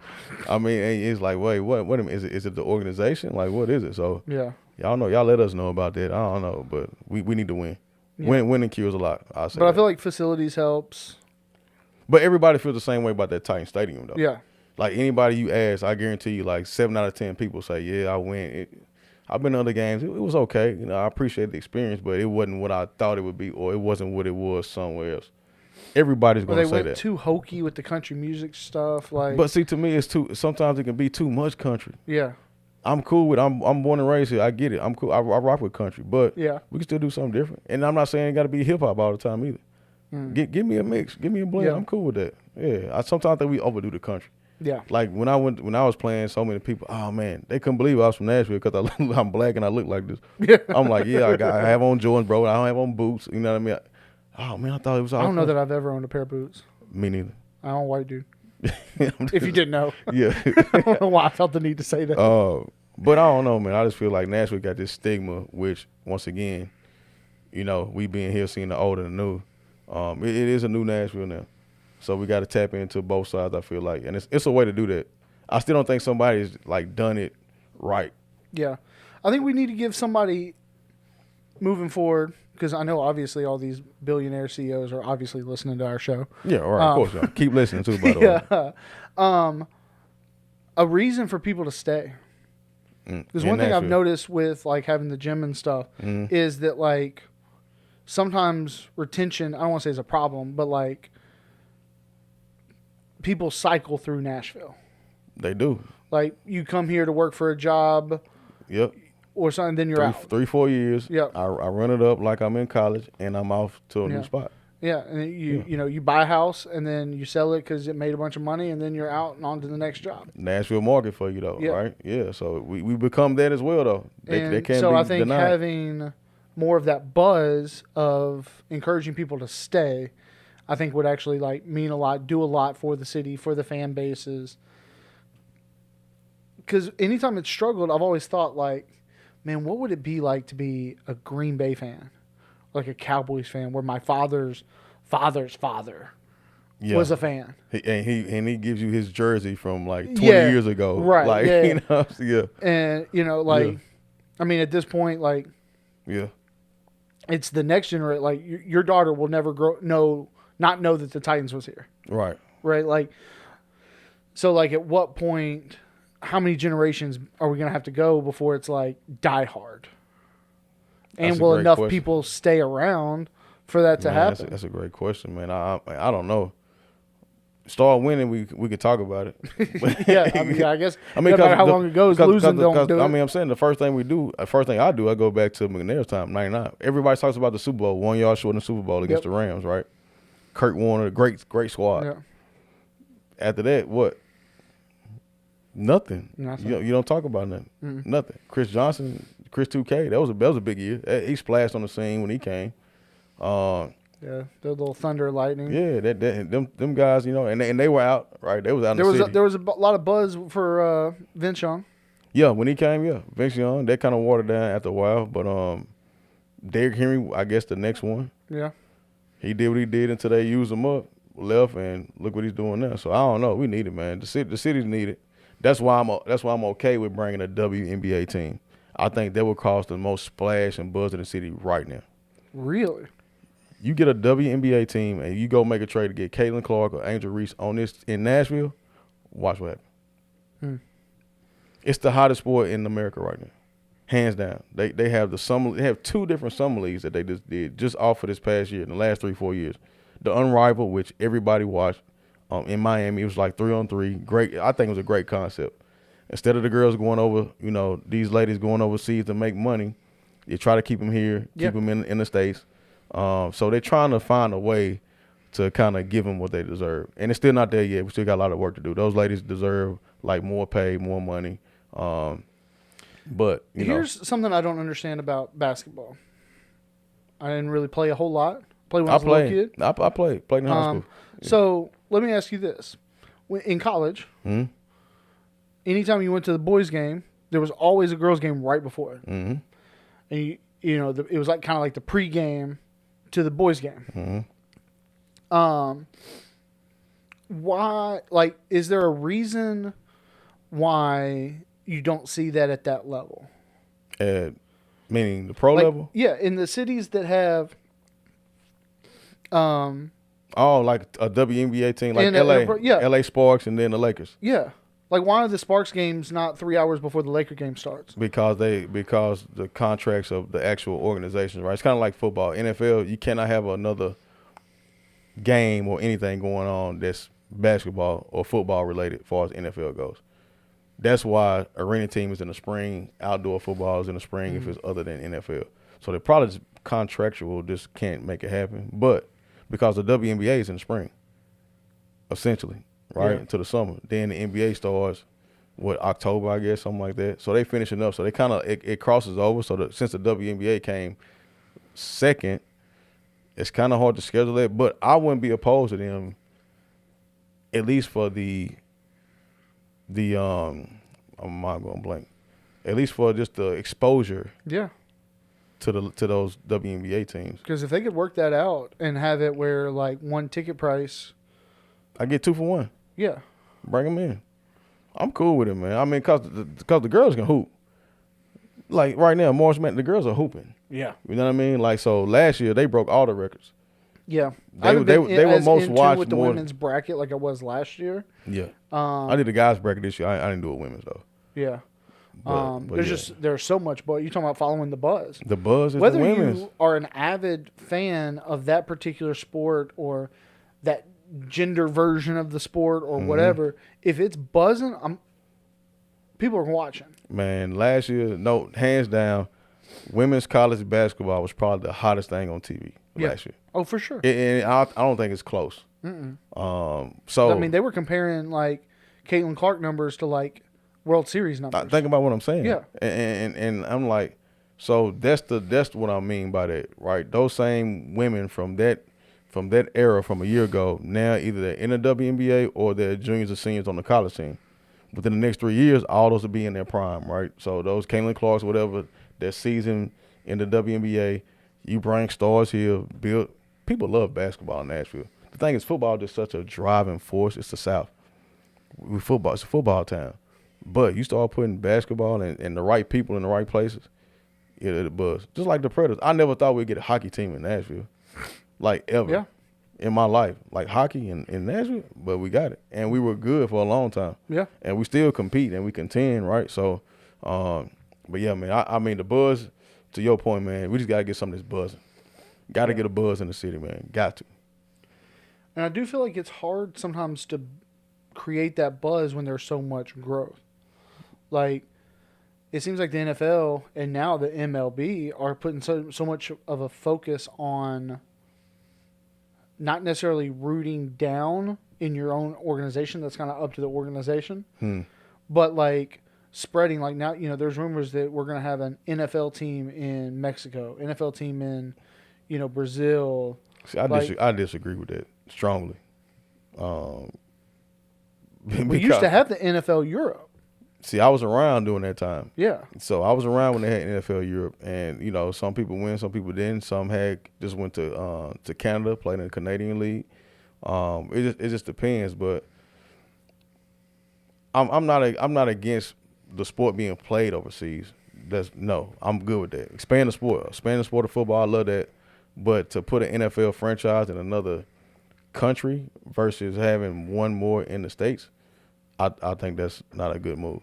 I mean, it's like, wait, what? Is it the organization? What is it? So y'all know. Y'all let us know about that. I don't know, but we need to win. Yeah. Winning kills a lot. I say. But I feel like facilities helps. But everybody feels the same way about that Titan Stadium, though. Yeah. Anybody you ask, I guarantee you, 7 out of 10 people say, "Yeah, I win." I've been to other games. It was okay. I appreciate the experience, but it wasn't what I thought it would be, or it wasn't what it was somewhere else. Everybody's going to say that. They went too hokey with the country music stuff. But see, to me, it's sometimes it can be too much country. Yeah. I'm cool with I'm born and raised here. I get it. I'm cool. I rock with country, but we can still do something different. And I'm not saying it got to be hip hop all the time either. Give me a mix. Give me a blend. Yeah. I'm cool with that. Yeah. I sometimes think we overdo the country. Yeah. When I was playing, so many people, oh man, they couldn't believe I was from Nashville because I'm black and I look like this. Yeah. I'm like, yeah, I have on Jordans, bro. I don't have on boots. You know what I mean? Oh man, I thought it was all I don't know that I've ever owned a pair of boots. Me neither. I own white dude. If you didn't know. Yeah. I don't know why I felt the need to say that. But I don't know, man. I just feel like Nashville got this stigma, which once again, we being here seeing the old and the new. It is a new Nashville now. So we got to tap into both sides, I feel like. And it's a way to do that. I still don't think somebody's, done it right. Yeah. I think we need to give somebody moving forward, because I know obviously all these billionaire CEOs are obviously listening to our show. Yeah, all right, of course, y'all. Keep listening too, by the way. Yeah. A reason for people to stay. Because one thing I've noticed with like having the gym and stuff is that like sometimes retention, I don't want to say is a problem, but like people cycle through Nashville. They do. Like you come here to work for a job. Yep. Or something, then you're out. 3-4 years. Yep. I run it up like I'm in college, and I'm off to a new spot. Yeah, and you buy a house, and then you sell it because it made a bunch of money, and then you're out and on to the next job. Nashville market for you, though, right? Yeah, so we become that as well, though. They can't be denied. So I think having more of that buzz of encouraging people to stay, I think would actually like mean a lot, do a lot for the city, for the fan bases. Because anytime it's struggled, I've always thought like, man, what would it be like to be a Green Bay fan, like a Cowboys fan, where my father's father's father was a fan, and he gives you his jersey from like 20 years ago, right? Like, you know, and I mean, at this point, like, it's the next generation. Like, your daughter will never not know that the Titans was here, right? Like, so like, at what point? How many generations are we going to have to go before it's like die hard? And will enough people stay around for that to happen? That's a great question, man. I don't know. Start winning, we could talk about it. I guess. No matter how long it goes, losing don't do it. I mean, I'm saying the first thing I do, I go back to McNair's time, '99. Everybody talks about the Super Bowl, 1 yard short in the Super Bowl against the Rams, right? Kurt Warner, great squad. Yeah. After that, what? Nothing. You don't talk about nothing. Nothing. Chris Johnson, Chris 2K, that was a big year. He splashed on the scene when he came. The little thunder lightning. Yeah, them guys, and they were out, right? They was out in the city. There was a lot of buzz for Vince Young. Yeah, when he came, Vince Young. That kind of watered down after a while, but Derrick Henry, I guess the next one. Yeah. He did what he did until they used him up, left, and look what he's doing now. So I don't know. We need it, man. The city's need it. That's why I'm okay with bringing a WNBA team. I think that would cause the most splash and buzz in the city right now. Really? You get a WNBA team and you go make a trade to get Caitlin Clark or Angel Reese on this in Nashville, watch what happens. It's the hottest sport in America right now, hands down. They have they have 2 different summer leagues that they just did just off of this past year in the last 3-4 years. The Unrivaled, which everybody watched. In Miami, it was like 3-on-3. Great. I think it was a great concept. Instead of the girls going over, these ladies going overseas to make money, you try to keep them here, keep them in the States. So they're trying to find a way to kind of give them what they deserve. And it's still not there yet. We still got a lot of work to do. Those ladies deserve like more pay, more money. But here's something I don't understand about basketball. I didn't really play a whole lot. Played when I was a little kid. I played in high school. Yeah. So let me ask you this: in college, anytime you went to the boys' game, there was always a girls' game right before it, and it was like kind of like the pregame to the boys' game. Why? Like, is there a reason why you don't see that at that level? Meaning the pro level? Yeah, in the cities that have. Like a WNBA team, like LA Sparks, and then the Lakers. Yeah, like why are the Sparks games not 3 hours before the Laker game starts? Because the contracts of the actual organizations, right? It's kind of like football. NFL, you cannot have another game or anything going on that's basketball or football related, as far as NFL goes. That's why arena team is in the spring, outdoor football is in the spring if it's other than NFL. So they're probably just contractual, just can't make it happen, but. Because the WNBA is in the spring, essentially, right, into the summer. Then the NBA starts, October, I guess, something like that. So they finishing up. So they kind of it crosses over. So since the WNBA came second, it's kind of hard to schedule that. But I wouldn't be opposed to them, at least for I'm not going blank. At least for just the exposure. Yeah. To those WNBA teams. Because if they could work that out and have it where like one ticket price, I get 2 for 1. Yeah, bring them in. I'm cool with it, man. I mean, cause the girls can hoop. like right now, March Madness, the girls are hooping. Yeah. You know what I mean? Like, so last year they broke all the records. Yeah. They were most watched with the more women's bracket like I was last year. Yeah. I did the guys bracket this year. I didn't do it women's though. Yeah. But There's so much, but you're talking about following the buzz. The buzz is Whether the women's. you are an avid fan of that particular sport or that gender version of the sport or whatever, if it's buzzing, people are watching. Man, last year, no, hands down, women's college basketball was probably the hottest thing on TV last year. Oh, for sure. And I don't think it's close. So I mean, they were comparing like Caitlin Clark numbers to like World Series numbers. Think about what I'm saying. Yeah. And I'm like, so that's what I mean by that, right? Those same women from that era from a year ago, now either they're in the WNBA or they're juniors or seniors on the college team. Within the next 3 years, all those will be in their prime, right? So those Caitlin Clarks, whatever, their season in the WNBA, you bring stars here, build. People love basketball in Nashville. The thing is, football is just such a driving force. It's the South. It's a football town. But you start putting basketball and the right people in the right places, it'll buzz. Just like the Predators. I never thought we'd get a hockey team in Nashville, like ever. Yeah. In my life, like hockey in Nashville, but we got it, and we were good for a long time. Yeah, and we still compete and we contend, right? So, but yeah, man, I mean the buzz. To your point, man, we just gotta get some of this buzzing. Got to get a buzz in the city, man. Got to. And I do feel like it's hard sometimes to create that buzz when there's so much growth. Like, it seems like the NFL and now the MLB are putting so much of a focus on not necessarily rooting down in your own organization. That's kind of up to the organization. But like spreading, like now, there's rumors that we're going to have an NFL team in Mexico, NFL team in, Brazil. See, I disagree with that strongly. We used to have the NFL Europe. See, I was around during that time. Yeah. So I was around when they had NFL Europe, and some people win, some people didn't. Some just went to Canada, played in the Canadian League. It just depends, but I'm not against the sport being played overseas. I'm good with that. Expand the sport of football. I love that, but to put an NFL franchise in another country versus having one more in the States, I think that's not a good move.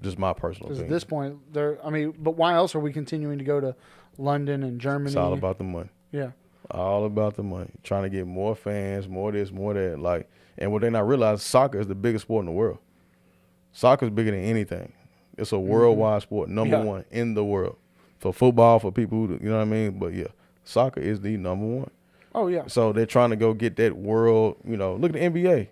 Just my personal opinion. At this point, but why else are we continuing to go to London and Germany? It's all about the money. Yeah. All about the money. Trying to get more fans, more this, more that. Like, and what they not realize, soccer is the biggest sport in the world. Soccer is bigger than anything. It's a worldwide sport, number one in the world. For football, for people who, you know what I mean? But yeah, soccer is the number one. Oh, yeah. So they're trying to go get that world, look at the NBA.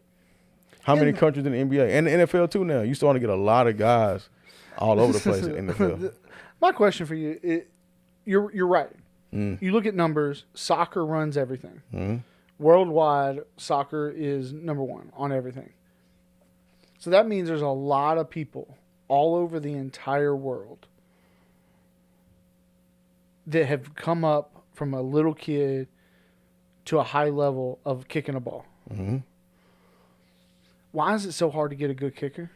How many countries in the NBA? And the NFL too now. You're starting to get a lot of guys all over the place in the NFL. My question for you, you're right. You look at numbers, soccer runs everything. Worldwide, soccer is number one on everything. So that means there's a lot of people all over the entire world that have come up from a little kid to a high level of kicking a ball. Why is it so hard to get a good kicker?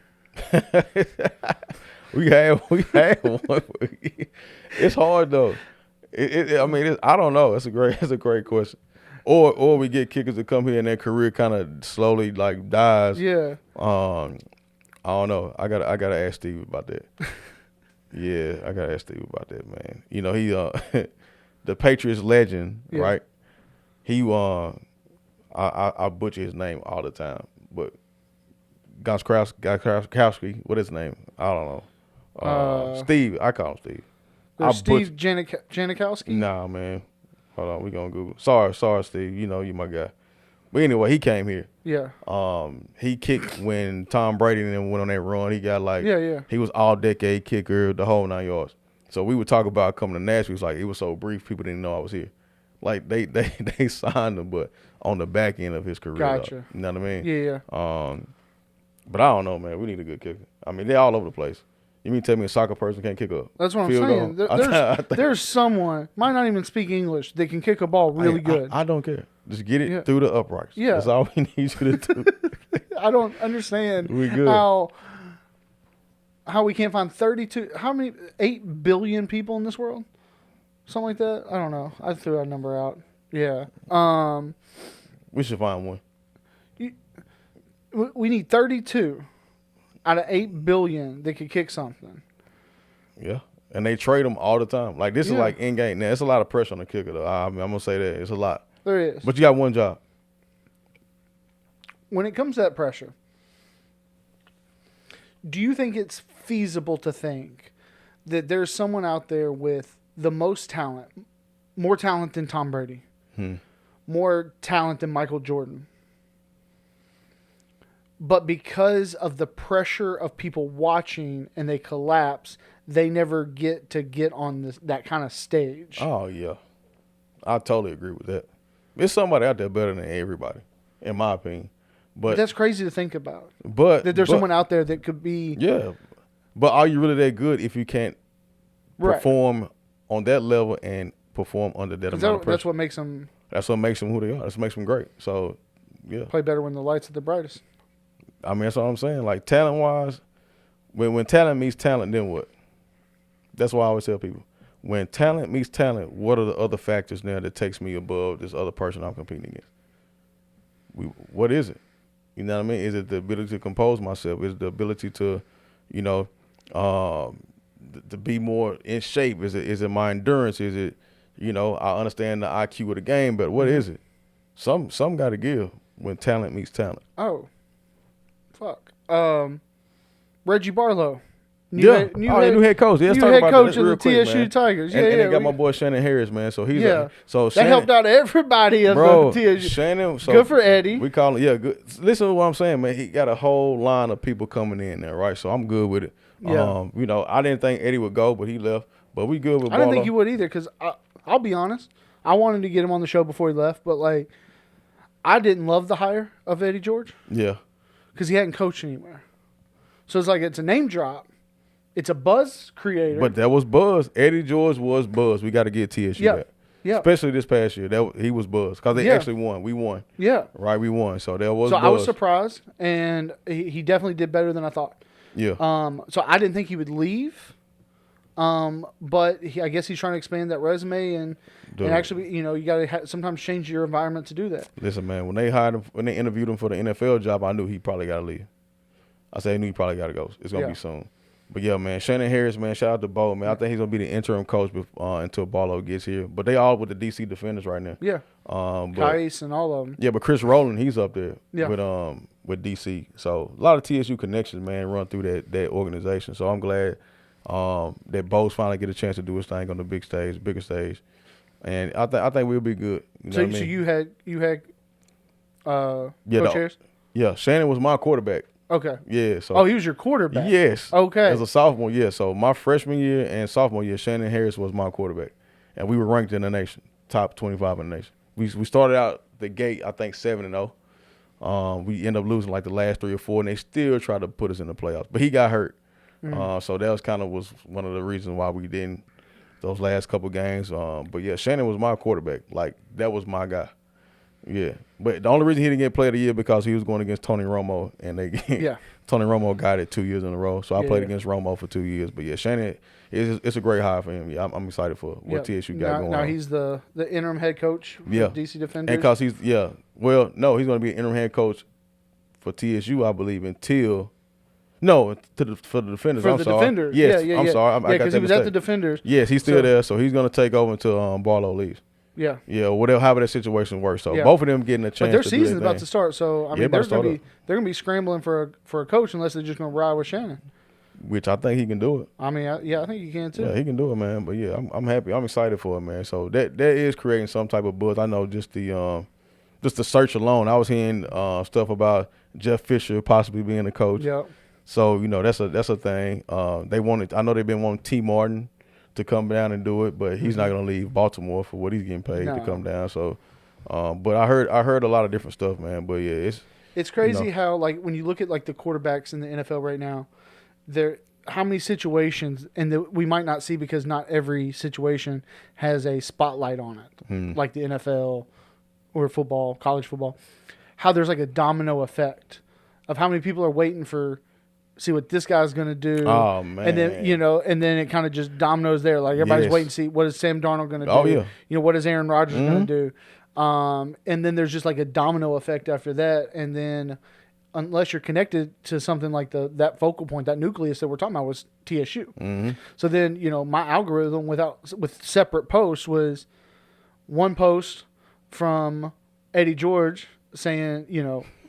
we have one. It's hard though. I don't know. It's a great question. Or we get kickers that come here and their career kind of slowly like dies. Yeah. I don't know. I gotta ask Steve about that. Yeah, I gotta ask Steve about that, man. He the Patriots legend, right? He I butcher his name all the time, but Gronkowski, what is his name? I don't know. Steve, I call him Steve. Steve Janikowski? Nah, man. Hold on, we gonna Google. Sorry, Steve. You my guy. But anyway, he came here. Yeah. He kicked when Tom Brady and them went on that run. He got he was all decade kicker, the whole 9 yards. So we would talk about coming to Nashville. It was like it was so brief, people didn't know I was here. Like they signed him, but on the back end of his career. Gotcha. Though, you know what I mean? Yeah. But I don't know, man. We need a good kicker. I mean, they're all over the place. You mean tell me a soccer person can't kick a That's what I'm saying. There's someone, might not even speak English, that can kick a ball really good. I don't care. Just get it through the uprights. Yeah. That's all we need you to do. I don't understand we good. how we can't find 32. How many? 8 billion people in this world? Something like that. I don't know. I threw that number out. Yeah. We should find one. We need 32 out of 8 billion that could kick something. Yeah. And they trade them all the time. Like, this is like in-game. Now, it's a lot of pressure on the kicker, though. I'm going to say that. It's a lot. There is. But you got one job. When it comes to that pressure, do you think it's feasible to think that there's someone out there with the most talent, more talent than Tom Brady, more talent than Michael Jordan, but because of the pressure of people watching and they collapse, they never get on that kind of stage? Oh, yeah. I totally agree with that. There's somebody out there better than everybody, in my opinion. But that's crazy to think about. But that there's someone out there that could be. Yeah. But are you really that good if you can't perform on that level and perform under that amount of pressure? That's what makes them. That's what makes them who they are. That's what makes them great. So, yeah. Play better when the lights are the brightest. I mean, that's what I'm saying. Like, talent-wise, when talent meets talent, then what? That's why I always tell people. When talent meets talent, what are the other factors now that takes me above this other person I'm competing against? What is it? You know what I mean? Is it the ability to compose myself? Is it the ability to, to be more in shape? Is it my endurance? Is it, I understand the IQ of the game, but what is it? Some got to give when talent meets talent. Oh, fuck. Reggie Barlow. New head coach. Yeah, new head coach of the TSU Tigers. And they got my boy Shannon Harris, man. So he's that Shannon, helped out everybody of the TSU. Shannon, so good for Eddie. We call him, good. Listen to what I'm saying, man. He got a whole line of people coming in there, right? So I'm good with it. Yeah. I didn't think Eddie would go, but he left. But we good with Barlow. I didn't think he would either because I'll be honest. I wanted to get him on the show before he left, but I didn't love the hire of Eddie George. Yeah. Because he hadn't coached anywhere. So it's a name drop. It's a buzz creator. But that was buzz. Eddie George was buzz. We got to get TSU back. Yeah. Especially this past year. He was buzz. Because they actually won. We won. Yeah. Right, we won. So there was buzz. I was surprised, and he definitely did better than I thought. Yeah. So I didn't think he would leave. But I guess he's trying to expand that resume and actually, you got to sometimes change your environment to do that. Listen, man, when they interviewed him for the NFL job, I knew he probably got to leave. I knew he probably got to go. It's going to be soon. But, yeah, man, Shannon Harris, man, shout out to Bo, man. I think he's going to be the interim coach until Barlow gets here. But they all with the D.C. Defenders right now. Yeah. Kais and all of them. Yeah, but Chris Rowland, he's up there with D.C. So, a lot of TSU connections, man, run through that organization. So, I'm glad that Bo's finally get a chance to do his thing on the bigger stage. And I think we'll be good. So you had Coach Harris? Yeah, Shannon was my quarterback. Okay. Yeah. So. He was your quarterback. Yes. Okay. As a sophomore, yeah. So my freshman year and sophomore year, Shannon Harris was my quarterback, and we were ranked in the nation, top 25 in the nation. We started out the gate, I think 7-0. We ended up losing like the last 3 or 4, and they still tried to put us in the playoffs. But he got hurt, so that was one of the reasons why we didn't those last couple games. But yeah, Shannon was my quarterback. Like that was my guy. Yeah, but the only reason he didn't get player of the year because he was going against Tony Romo, and Tony Romo got it 2 years in a row. So I played against Romo for 2 years. But yeah, Shannon, it's a great hire for him. Yeah, I'm excited for what TSU got going on. Now he's the interim head coach for DC Defenders. And because he's going to be an interim head coach for TSU, I believe, until. No, for the Defenders. For the Defenders. Yes, I'm sorry. Yeah, because he was at the Defenders. Yes, he's still there, so he's going to take over until Barlow leaves. Yeah. Yeah, whatever, however that situation works. So both of them getting a chance. But their season's about to start, so they're going to be scrambling for a coach unless they're just going to ride with Shannon. Which I think he can do it. I mean, I think he can too. Yeah, he can do it, man. But yeah, I'm happy. I'm excited for it, man. So that is creating some type of buzz. I know just the search alone. I was hearing stuff about Jeff Fisher possibly being the coach. Yeah. So that's a thing. I know they've been wanting T. Martin to come down and do it, but he's not going to leave Baltimore for what he's getting paid to come down. So, but I heard a lot of different stuff, man. But yeah, it's crazy how when you look at the quarterbacks in the NFL right now, how many situations and we might not see because not every situation has a spotlight on it, like the NFL or football, college football. How there's a domino effect of how many people are waiting for see what this guy's going to do. Oh, man. And then, and then it kind of just dominoes there. Like everybody's waiting to see what is Sam Darnold going to do. Oh, yeah. What is Aaron Rodgers going to do? And then there's just like a domino effect after that. And then unless you're connected to something like that focal point, that nucleus that we're talking about was TSU. Mm-hmm. So then, my algorithm with separate posts was one post from Eddie George saying,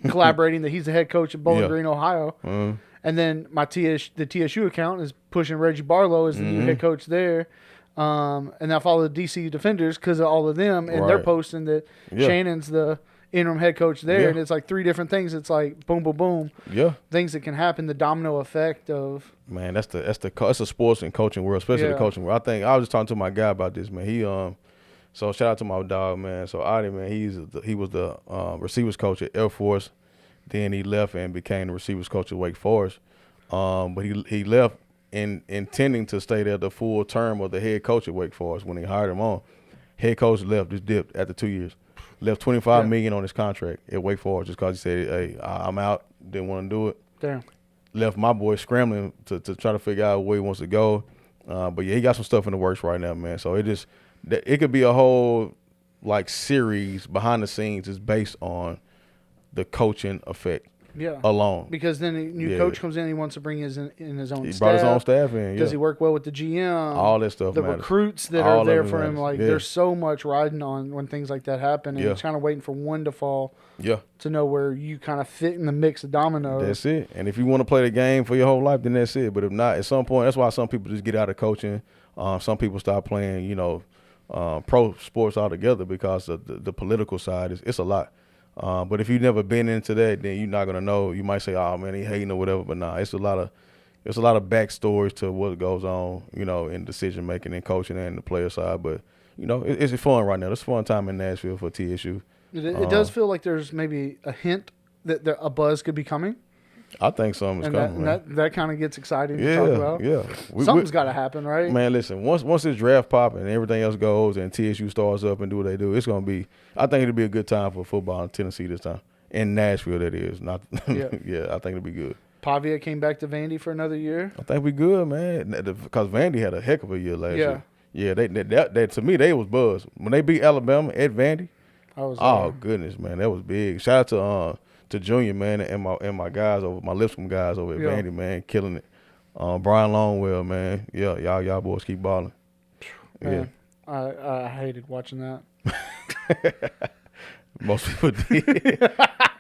collaborating that he's the head coach of Bowling Green, Ohio. Mm-hmm. And then the TSU account is pushing Reggie Barlow as the new head coach there. And I follow the DC Defenders because of all of them. And they're posting that Shannon's the interim head coach there. Yeah. And it's like 3 different things. It's like boom, boom, boom. Yeah. Things that can happen, the domino effect of. Man, that's a sports and coaching world, especially the coaching world. I was just talking to my guy about this, man. So shout out to my dog, man. So Adi, man, he was the receivers coach at Air Force. Then he left and became the receivers coach at Wake Forest. But he left intending to stay there the full term of the head coach at Wake Forest when they hired him on. Head coach left, just dipped after 2 years. Left $25 million on his contract at Wake Forest just because he said, hey, I'm out, didn't want to do it. Damn. Left my boy scrambling to try to figure out where he wants to go. But, he got some stuff in the works right now, man. So it could be a whole, series behind the scenes is based on the coaching effect alone. Because then a new coach comes in, he wants to bring in his own staff. He brought his own staff in, Does he work well with the GM? All that stuff The matters. recruits that All are there of it for him, matters. there's so much riding on when things like that happen. And it's kind of waiting for one to fall to know where you kind of fit in the mix of dominoes. That's it. And if you want to play the game for your whole life, then that's it. But if not, at some point, that's why some people just get out of coaching. Some people stop playing, pro sports altogether because of the political side. It's a lot. But if you've never been into that, then you're not gonna know. You might say, "Oh man, he hating" or whatever. But nah, it's a lot of backstories to what goes on, in decision making and coaching and the player side. But it's fun right now. It's a fun time in Nashville for TSU. It does feel like there's maybe a hint that a buzz could be coming. I think something's coming. That kind of gets exciting to talk about. Yeah, Something's got to happen, right? Man, listen. Once this draft pop and everything else goes, and TSU starts up and do what they do, it's gonna be. I think it'll be a good time for football in Tennessee this time. In Nashville, that is. Not. Yeah, I think it'll be good. Pavia came back to Vandy for another year. I think we good, man. Because Vandy had a heck of a year last year. Yeah, they to me they was buzz when they beat Alabama at Vandy. Goodness, man, that was big. Shout out to Junior, man, and my guys over my Lipscomb guys over at Vandy, man, killing it. Brian Longwell, man, y'all boys keep balling. Man, I hated watching that. Most people did.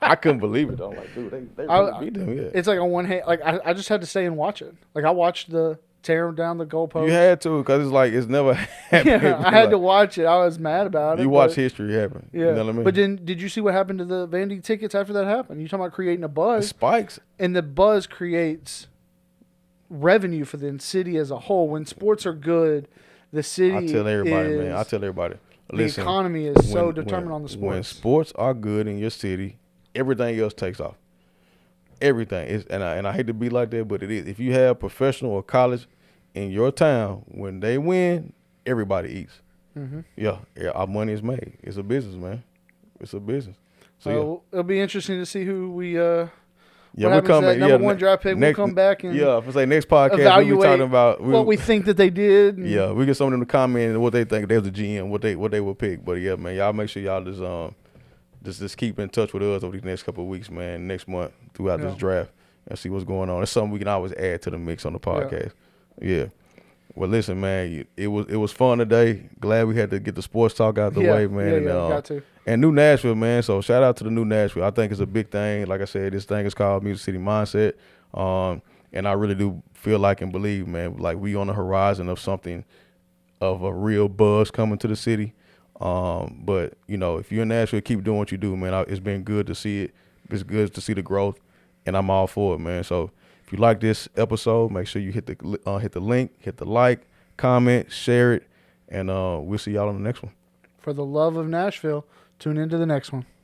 I couldn't believe it though. Like, dude, they really beat them. Yeah. It's like on one hand, like I just had to stay and watch it. Like I watched the tear down the goalpost. You had to, because it's like it's never happened. Yeah, I had to watch it. I was mad about it. You watch history happen. Yeah. You know what I mean? But then, did you see what happened to the Vandy tickets after that happened? You talking about creating a buzz? The spikes. And the buzz creates revenue for the city as a whole. When sports are good, the city I tell everybody. Listen, the economy is so determined on the sports. When sports are good in your city, everything else takes off. Everything is, and I hate to be like that, but it is. If you have professional or college in your town, when they win, everybody eats. Mm-hmm. Yeah, our money is made. It's a business, man. It's a business. So it'll be interesting to see who we. We're coming. Number one draft pick. We'll come back and if I say next podcast, evaluate we'll be talking about what we think that they did. Yeah, we get some of them to comment and what they think. There's a GM, what they will pick. But yeah, man, y'all make sure y'all just keep in touch with us over these next couple of weeks, man. Next month throughout this draft and see what's going on. It's something we can always add to the mix on the podcast. Yeah. Well, listen, man, it was fun today. Glad we had to get the sports talk out the way, man. Got to. And New Nashville, man. So shout out to the New Nashville. I think it's a big thing. Like I said, this thing is called Music City Mindset. And I really do feel like and believe, man, like we on the horizon of something of a real buzz coming to the city. But, if you're in Nashville, keep doing what you do, man. It's been good to see it. It's good to see the growth, and I'm all for it, man. So if you like this episode, make sure you hit the link, hit the like, comment, share it, and we'll see y'all on the next one. For the love of Nashville, tune into the next one.